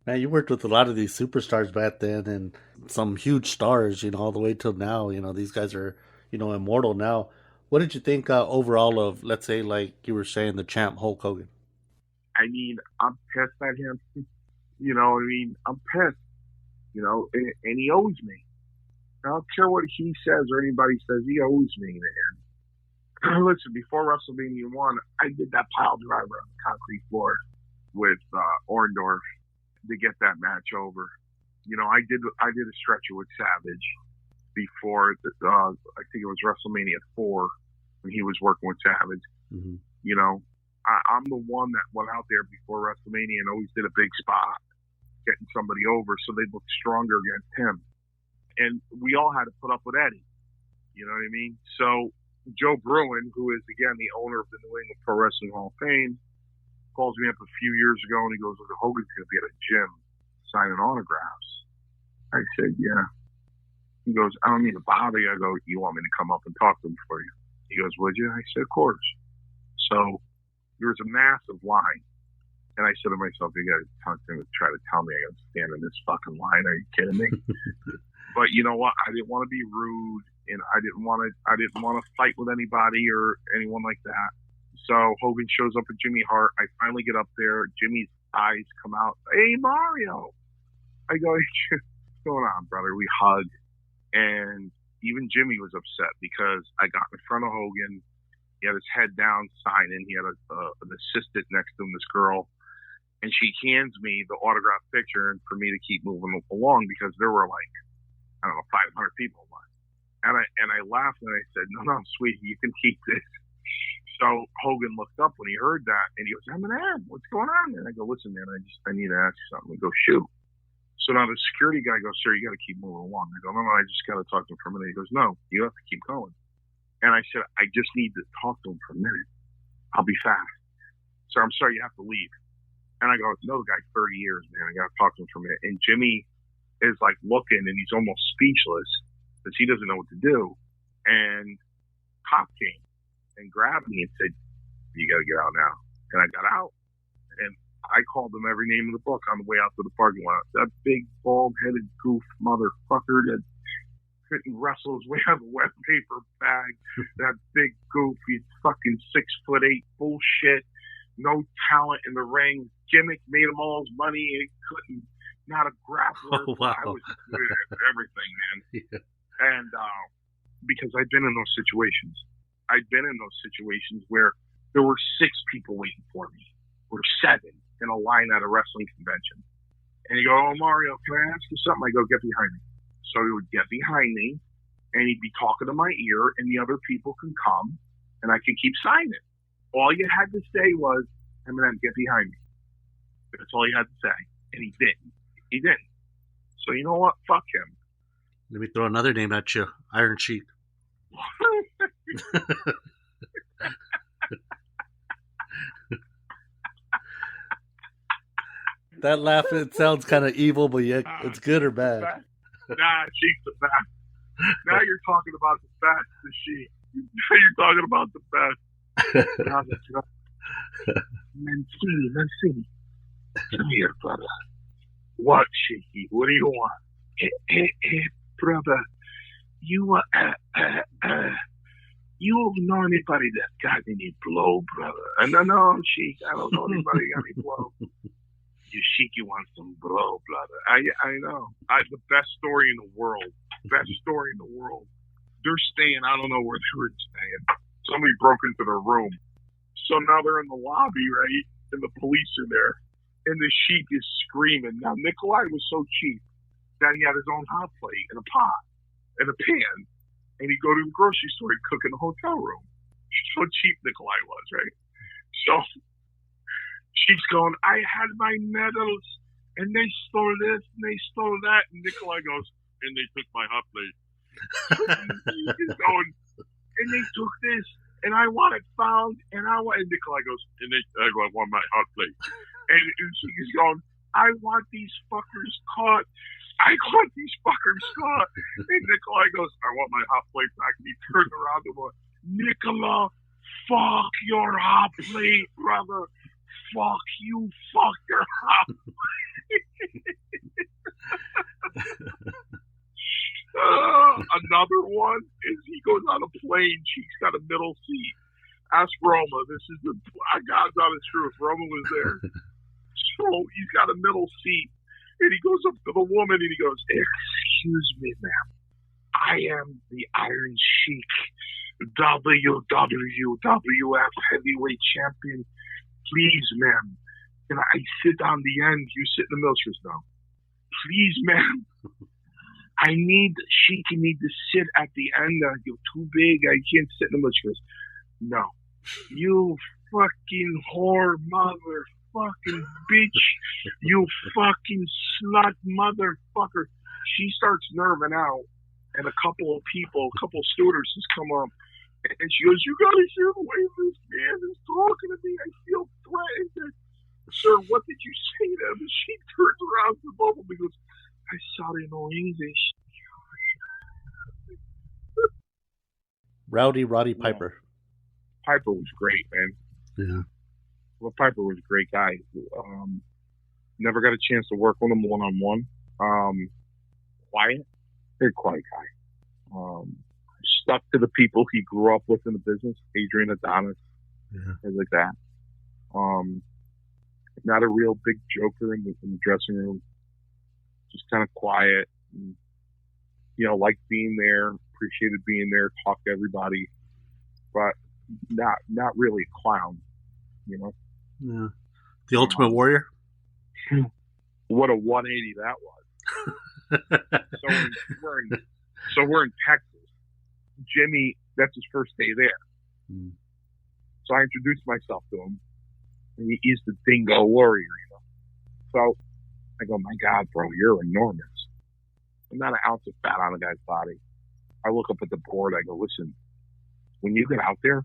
Man, you worked with a lot of these superstars back then and some huge stars, all the way till now. These guys are, immortal now. What did you think overall of, let's say, like you were saying, the champ Hulk Hogan?
I mean, I'm pissed at him. I'm pissed, and he owes me. I don't care what he says or anybody says. He owes me, man. Listen, before WrestleMania 1, I did that pile driver on the concrete floor with Orndorff to get that match over. I did a stretcher with Savage before I think it was WrestleMania 4 when he was working with Savage.
Mm-hmm.
I'm the one that went out there before WrestleMania and always did a big spot, getting somebody over so they looked stronger against him. And we all had to put up with Eddie. You know what I mean? So Joe Bruin, who is, again, the owner of the New England Pro Wrestling Hall of Fame, calls me up a few years ago and he goes, "Look, Hogan's going to be at a gym signing autographs." I said, "Yeah." He goes, "I don't mean to bother you." I go, "You want me to come up and talk to him for you?" He goes, "Would you?" I said, "Of course." So there was a massive line. And I said to myself, you got to try to tell me I got to stand in this fucking line. Are you kidding me? But you know what? I didn't want to be rude, and I didn't want to fight with anybody or anyone like that. So Hogan shows up with Jimmy Hart. I finally get up there. Jimmy's eyes come out. Hey, Mario. I go, what's going on, brother? We hug. And even Jimmy was upset because I got in front of Hogan. He had his head down signing. He had an assistant next to him, this girl. And she hands me the autographed picture for me to keep moving along because there were like, I don't know, 500 people. And I laughed and I said, no, sweetie, you can keep this. So Hogan looked up when he heard that and he goes, Eminem, what's going on? And I go, listen, man, I need to ask you something. We go, shoot. So now the security guy goes, sir, you got to keep moving along. I go, no, I just got to talk to him for a minute. He goes, no, you have to keep going. And I said, I just need to talk to him for a minute. I'll be fast. Sir, I'm sorry, you have to leave. And I go, no, the guy, 30 years, man. I got to talk to him for a minute. And Jimmy is like looking and he's almost speechless because he doesn't know what to do. And cop came and grabbed me and said, you got to get out now. And I got out. And I called him every name in the book on the way out to the parking lot. That big, bald-headed goof motherfucker that couldn't wrestle his way out of a wet paper bag. That big goof, he's fucking 6'8", bullshit, no talent in the ring. Gimmick made him all his money. He couldn't, not a grappler.
Oh, wow.
I was good at everything, man.
Yeah.
And because I've been in those situations. I've been in those situations where there were 6 people waiting for me, or 7 in a line at a wrestling convention. And you go, oh, Mario, can I ask you something? I go, get behind me. So he would get behind me, and he'd be talking to my ear, and the other people can come, and I can keep signing. All you had to say was, Eminem, get behind me. That's all he had to say. And he didn't. He didn't. So you know what? Fuck him.
Let me throw another name at you. Iron Sheik. That laugh, it sounds kind of evil, but yeah, it's good or bad.
Nah, Sheik's the best. Now you're talking about the best, the Sheik. Now you're talking about the best. Mancini. Come here, brother. What, Sheiky? What do you want? Hey, brother. You know anybody that got any blow, brother? No, Sheik. I don't know anybody got any blow. You Sheiky wants some blow, brother. I know. The best story in the world. Best story in the world. They're staying. I don't know where they were staying. Somebody broke into their room. So now they're in the lobby, right? And the police are there. And the Sheik is screaming. Now, Nikolai was so cheap that he had his own hot plate and a pot and a pan. And he'd go to the grocery store and cook in the hotel room. So cheap Nikolai was, right? So Sheik's going, I had my medals, and they stole this, and they stole that. And Nikolai goes, and they took my hot plate. He's going, and they took this, and I want it found, and Nikolai goes, and I want my hot plate. And he's going, I want these fuckers caught. I want these fuckers caught. And Nikolai goes, I want my hot plate back. And he turns around and goes, Nikolai, fuck your hot plate, brother. Fuck you, fuck your hot plate. Another one is he goes on a plane. She's got a middle seat. Ask Roma. This is God's honest truth. Roma was there. So he's got a middle seat. And he goes up to the woman and he goes, excuse me, ma'am. I am the Iron Sheik, WWF heavyweight champion. Please, ma'am, can I sit on the end? You sit in the middle. She goes, no. Please, ma'am. I need to sit at the end. You're too big. I can't sit in the middle. She goes, no. You fucking whore motherfucking bitch. You fucking slut motherfucker. She starts nerving out, and a couple stewardesses come up, and she goes, you gotta hear the way this man is talking to me. I feel threatened. Sir, what did you say to him? And she turns around to both of them and goes, I sorry, no English.
Rowdy Roddy Piper.
Piper was great, man.
Yeah.
Well, Piper was a great guy. Never got a chance to work with him one-on-one. Quiet, very quiet guy. Stuck to the people he grew up with in the business, Adrian Adonis, things like that. Not a real big joker in the dressing room. Just kind of quiet. And, liked being there, appreciated being there, talked to everybody, but not really a clown,
Yeah. The Ultimate Warrior?
What a 180 that was. So we're in Texas. Jimmy, that's his first day there. So I introduced myself to him. And he's the Dingo Warrior, So I go, my God, bro, you're enormous. I'm not an ounce of fat on a guy's body. I look up at the board. I go, listen, when you get out there,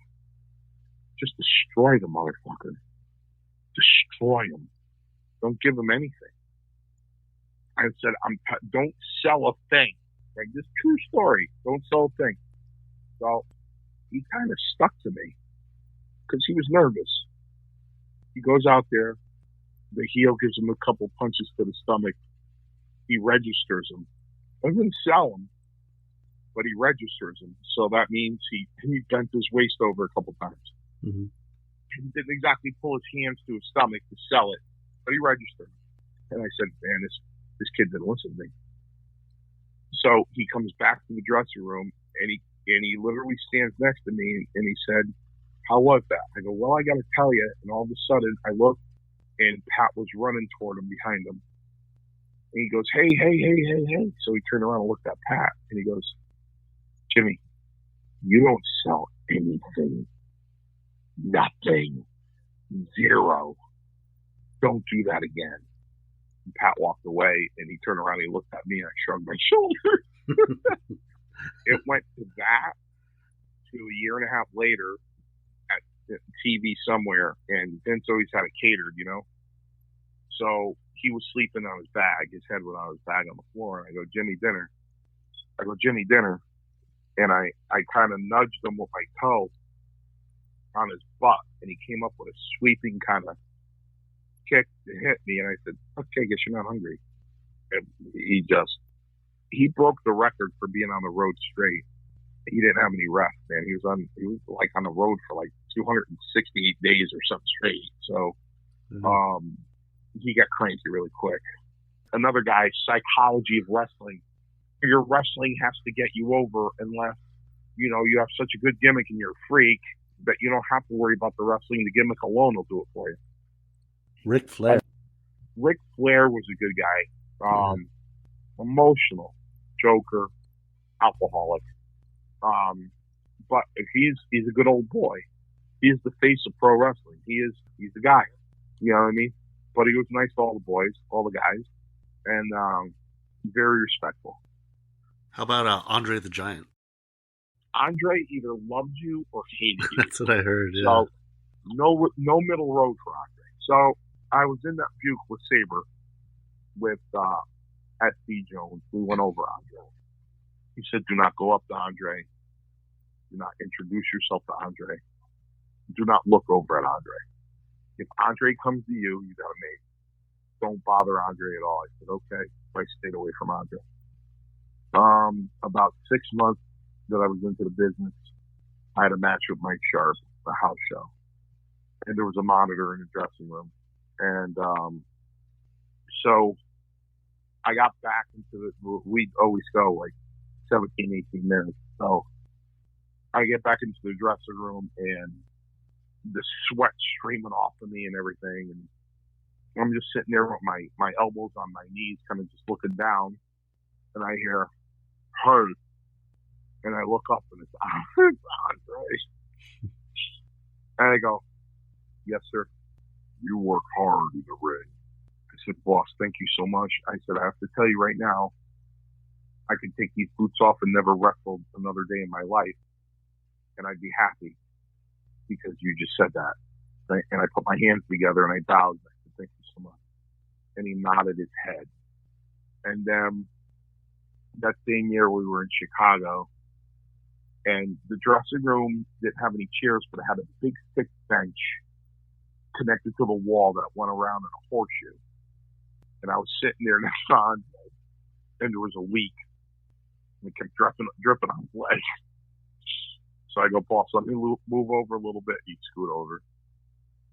just destroy the motherfucker. Destroy him. Don't give him anything. I said, don't sell a thing. Like, this true story. Don't sell a thing. So he kind of stuck to me because he was nervous. He goes out there. The heel gives him a couple punches to the stomach. He registers him. Doesn't sell him, but he registers him. So that means he bent his waist over a couple times.
Mm-hmm.
He didn't exactly pull his hands to his stomach to sell it, but he registered. And I said, man, this kid didn't listen to me. So he comes back to the dressing room and he literally stands next to me and he said, how was that? I go, well, I got to tell you. And all of a sudden I looked and Pat was running toward him behind him. And he goes, hey. So he turned around and looked at Pat and he goes, Jimmy, you don't sell anything. Nothing. Zero. Don't do that again. And Pat walked away and he turned around and he looked at me and I shrugged my shoulders. It went to that to a year and a half later at TV somewhere, and Vince always had it catered, So he was sleeping on his bag. His head was on his bag on the floor. And I go, Jimmy, dinner. And I kind of nudged him with my toe on his butt, and he came up with a sweeping kind of kick to hit me. And I said, okay, guess you're not hungry. And he broke the record for being on the road straight. He didn't have any rest, man. He was like on the road for like 268 days or something straight. So, he got cranky really quick. Another guy, psychology of wrestling. Your wrestling has to get you over unless, you have such a good gimmick and you're a freak that you don't have to worry about the wrestling. The gimmick alone will do it for you.
Ric Flair.
Ric Flair was a good guy. Emotional, joker, alcoholic. But he's a good old boy. He's the face of pro wrestling. He's the guy. You know what I mean? But he was nice to all the boys, all the guys, and very respectful.
How about Andre the Giant?
Andre either loved you or hated you.
That's what I heard, yeah.
So no middle road for Andre. So I was in that Buick with Sabre with S.D. Jones. We went over Andre. He said, do not go up to Andre. Do not introduce yourself to Andre. Do not look over at Andre. If Andre comes to you, you got to make. Don't bother Andre at all. I said, okay. I stayed away from Andre. About 6 months that I was into the business, I had a match with Mike Sharp, a house show. And there was a monitor in the dressing room. And so I got back into we'd always go like 17, 18 minutes. So I get back into the dressing room and the sweat streaming off of me and everything. And I'm just sitting there with my elbows on my knees, kind of just looking down. And I hear, "Hey." And I look up and it's Andre. And I go, "Yes, sir. You work hard in the ring." I said, "Boss, thank you so much." I said, "I have to tell you right now, I could take these boots off and never wrestle another day in my life. And I'd be happy because you just said that." And I put my hands together and I bowed. And I said, "Thank you so much." And he nodded his head. And then that same year we were in Chicago, and the dressing room didn't have any chairs, but it had a big thick bench connected to the wall that went around in a horseshoe. and I was sitting there next to Andre, and there was a leak, and it kept dripping on his leg. So I go, boss, let me move over a little bit. He'd scoot over.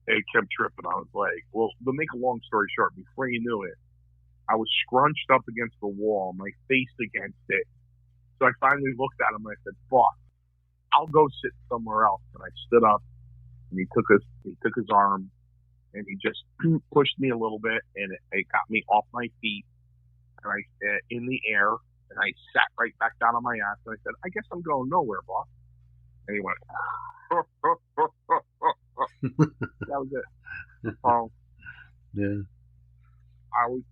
And it kept dripping on his leg. Well, to make a long story short, before you knew it, I was scrunched up against the wall, my face against it. So I finally looked at him and I said, boss, I'll go sit somewhere else. And I stood up, and he took his arm, and he just pushed me a little bit, and it got me off my feet, and I in the air, and I sat right back down on my ass, and I said, I guess I'm going nowhere, boss. And he went, that was it.
Yeah.
I was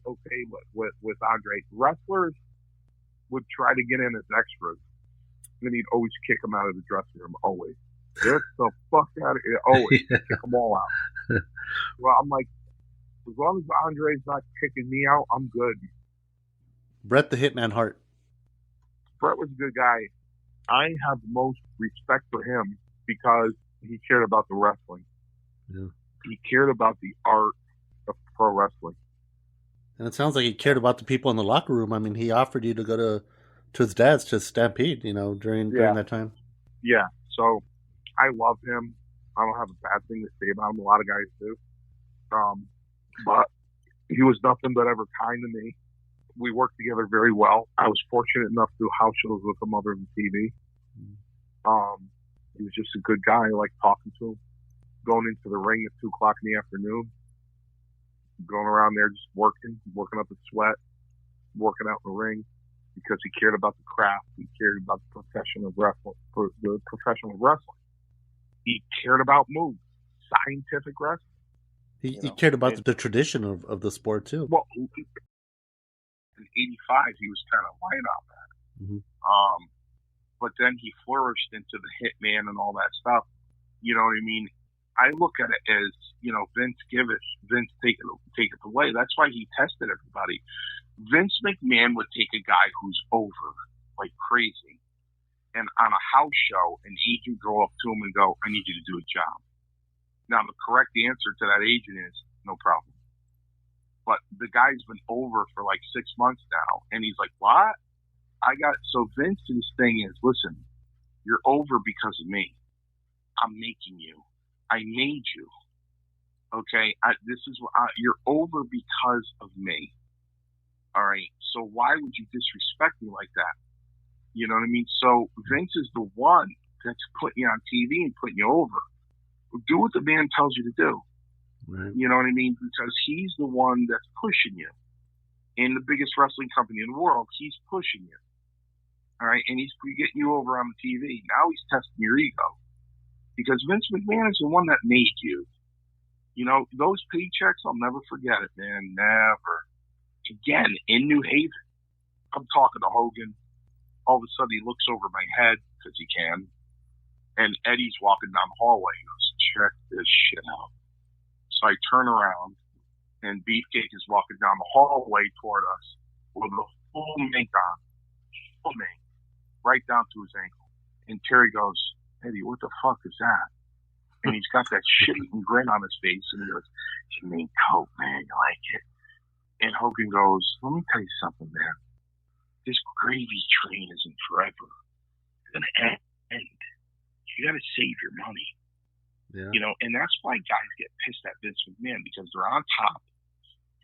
okay with Andre. Wrestlers would try to get in as extras, and then he'd always kick them out of the dressing room. Always. Get the fuck out of here. Always. Kick them all out. Well, I'm like, as long as Andre's not kicking me out, I'm good.
Bret the Hitman Hart.
Bret was a good guy. I have the most respect for him because he cared about the wrestling.
Yeah.
He cared about the art of pro wrestling.
And it sounds like he cared about the people in the locker room. I mean, he offered you to go to his dad's to Stampede, during that time.
Yeah. So I love him. I don't have a bad thing to say about him. A lot of guys do. But he was nothing but ever kind to me. We worked together very well. I was fortunate enough to do house shows with him other than TV. He was just a good guy. I liked talking to him. Going into the ring at 2 o'clock in the afternoon. Going around there just working up a sweat, working out in the ring because he cared about the craft. He cared about the profession of wrestling. He cared about moves, scientific wrestling.
He cared about the tradition of the sport too.
Well, in '85, he was kind of light on that.
Mm-hmm.
But then he flourished into the Hitman and all that stuff. You know what I mean? I look at it as, Vince give it, Vince take it away. That's why he tested everybody. Vince McMahon would take a guy who's over like crazy, and on a house show, an agent go up to him and go, I need you to do a job. Now, the correct answer to that agent is no problem. But the guy's been over for like 6 months now, and he's like, what? So Vince's thing is, listen, you're over because of me. I'm making you. I made you. Okay? You're over because of me. All right? So why would you disrespect me like that? You know what I mean? So Vince is the one that's putting you on TV and putting you over. Do what the man tells you to do.
Right.
You know what I mean? Because he's the one that's pushing you. In the biggest wrestling company in the world, he's pushing you. All right? And he's getting you over on the TV. Now he's testing your ego. Because Vince McMahon is the one that made you. Those paychecks, I'll never forget it, man. Never. Again, in New Haven, I'm talking to Hogan. All of a sudden, he looks over my head, because he can. And Eddie's walking down the hallway. He goes, check this shit out. So I turn around, and Beefcake is walking down the hallway toward us with a full mink on. Full mink. Right down to his ankle. And Terry goes, Eddie, what the fuck is that? And he's got that shit-eating grin on his face, and he goes, it's your main coat, man. You like it? And Hogan goes, let me tell you something, man. This gravy train isn't forever. It's going to end. You got to save your money.
Yeah.
And that's why guys get pissed at Vince McMahon, because they're on top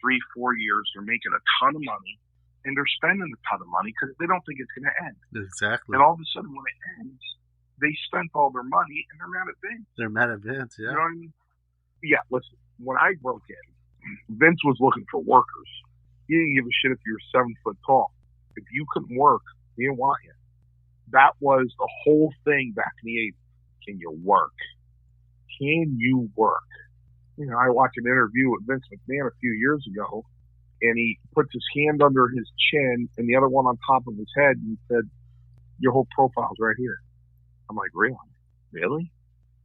3-4 years, they're making a ton of money, and they're spending a ton of money because they don't think it's going to end.
Exactly.
And all of a sudden, when it ends, they spent all their money and they're mad at Vince.
They're mad at Vince, yeah.
You know what I mean? Yeah, listen, when I broke in, Vince was looking for workers. He didn't give a shit if you were 7 foot tall. If you couldn't work, he didn't want you. That was the whole thing back in the 80s. Can you work? Can you work? I watched an interview with Vince McMahon a few years ago, and he puts his hand under his chin and the other one on top of his head, and he said, your whole profile's right here. I'm like, really? Really?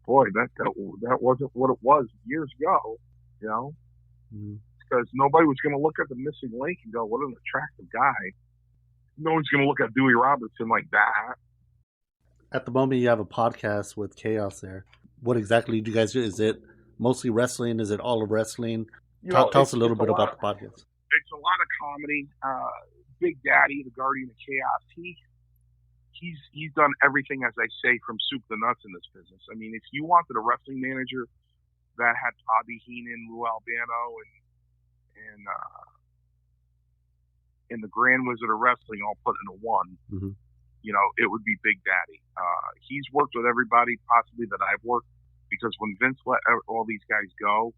Boy, that wasn't what it was years ago, because nobody was going to look at the missing link and go, what an attractive guy. No one's going to look at Dewey Robertson like that.
At the moment, you have a podcast with Chaos there. What exactly do you guys do? Is it mostly wrestling? Is it all of wrestling? Tell us a little bit about the podcast.
it's a lot of comedy. Big Daddy, the Guardian of Chaos, he's done everything, as I say, from soup to nuts in this business. I mean, if you wanted a wrestling manager that had Bobby Heenan, Lou Albano, and the Grand Wizard of Wrestling all put into one, you know, it would be Big Daddy. He's worked with everybody possibly that I've worked, because when Vince let all these guys go,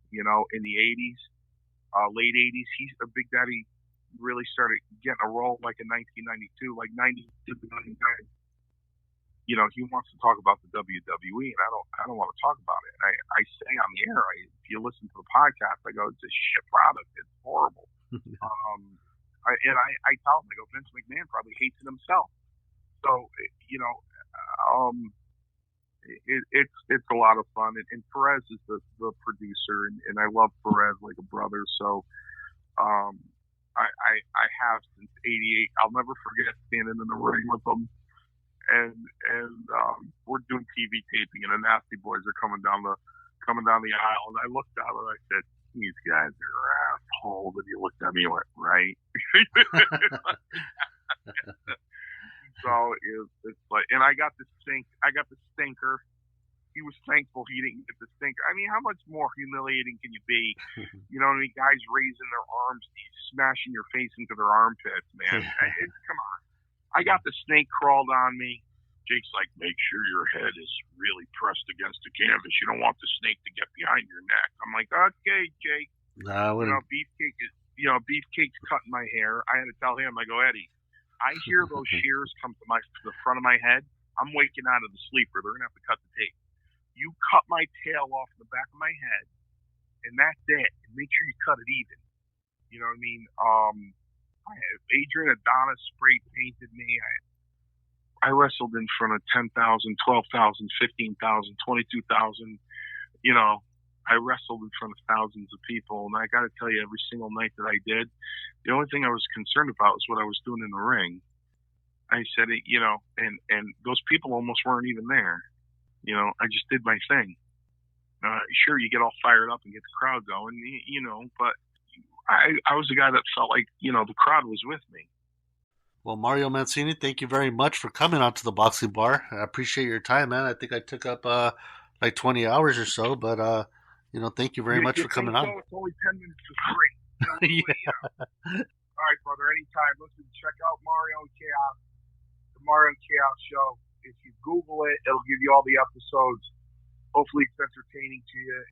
you know, in the 80s, late 80s, Big Daddy really started getting a role like in 1992, like 92 to 99. You know, he wants to talk about the WWE, and I don't want to talk about it. I say on the air, if you listen to the podcast, I go, it's a shit product. It's horrible. I tell him, I go, Vince McMahon probably hates it himself. So, you know, it's a lot of fun. And Perez is the producer, and I love Perez like a brother. So, I have since '88. I'll never forget standing in the ring with them, and we're doing TV taping, and the Nasty Boys are coming down the aisle, and I looked out and I said, "These guys are assholes." And you looked at me and went, "Right." So it's like, and I got the stinker. He was thankful he didn't get the stinker. I mean, how much more humiliating can you be? You know what I mean? Guys raising their arms, smashing your face into their armpits, man. Come on. I got the snake crawled on me. Jake's like, make sure your head is really pressed against the canvas. You don't want the snake to get behind your neck. I'm like, okay, Jake. Beefcake's cutting my hair. I had to tell him, I go, Eddie, I hear those shears come to the front of my head. I'm waking out of the sleeper. They're going to have to cut the tape. You cut my tail off the back of my head, and that's it. And make sure you cut it even. You know what I mean? Adrian Adonis spray painted me. I wrestled in front of 10,000, 12,000, 15,000, 22,000. You know, I wrestled in front of thousands of people, and I got to tell you, every single night that I did, the only thing I was concerned about was what I was doing in the ring. I said, you know, and those people almost weren't even there. You know, I just did my thing. Sure, you get all fired up and get the crowd going, you know, but I was the guy that felt like, you know, the crowd was with me.
Well, Mario Mancini, thank you very much for coming on to the Boxing Bar. I appreciate your time, man. I think I took up like 20 hours or so, but you know, thank you very much for coming on.
It's only 10 minutes for free. Yeah. All right, brother. Anytime. Listen, check out Mario and Chaos, the Mario and Chaos show. If you Google it, it'll give you all the episodes. Hopefully, it's entertaining to you.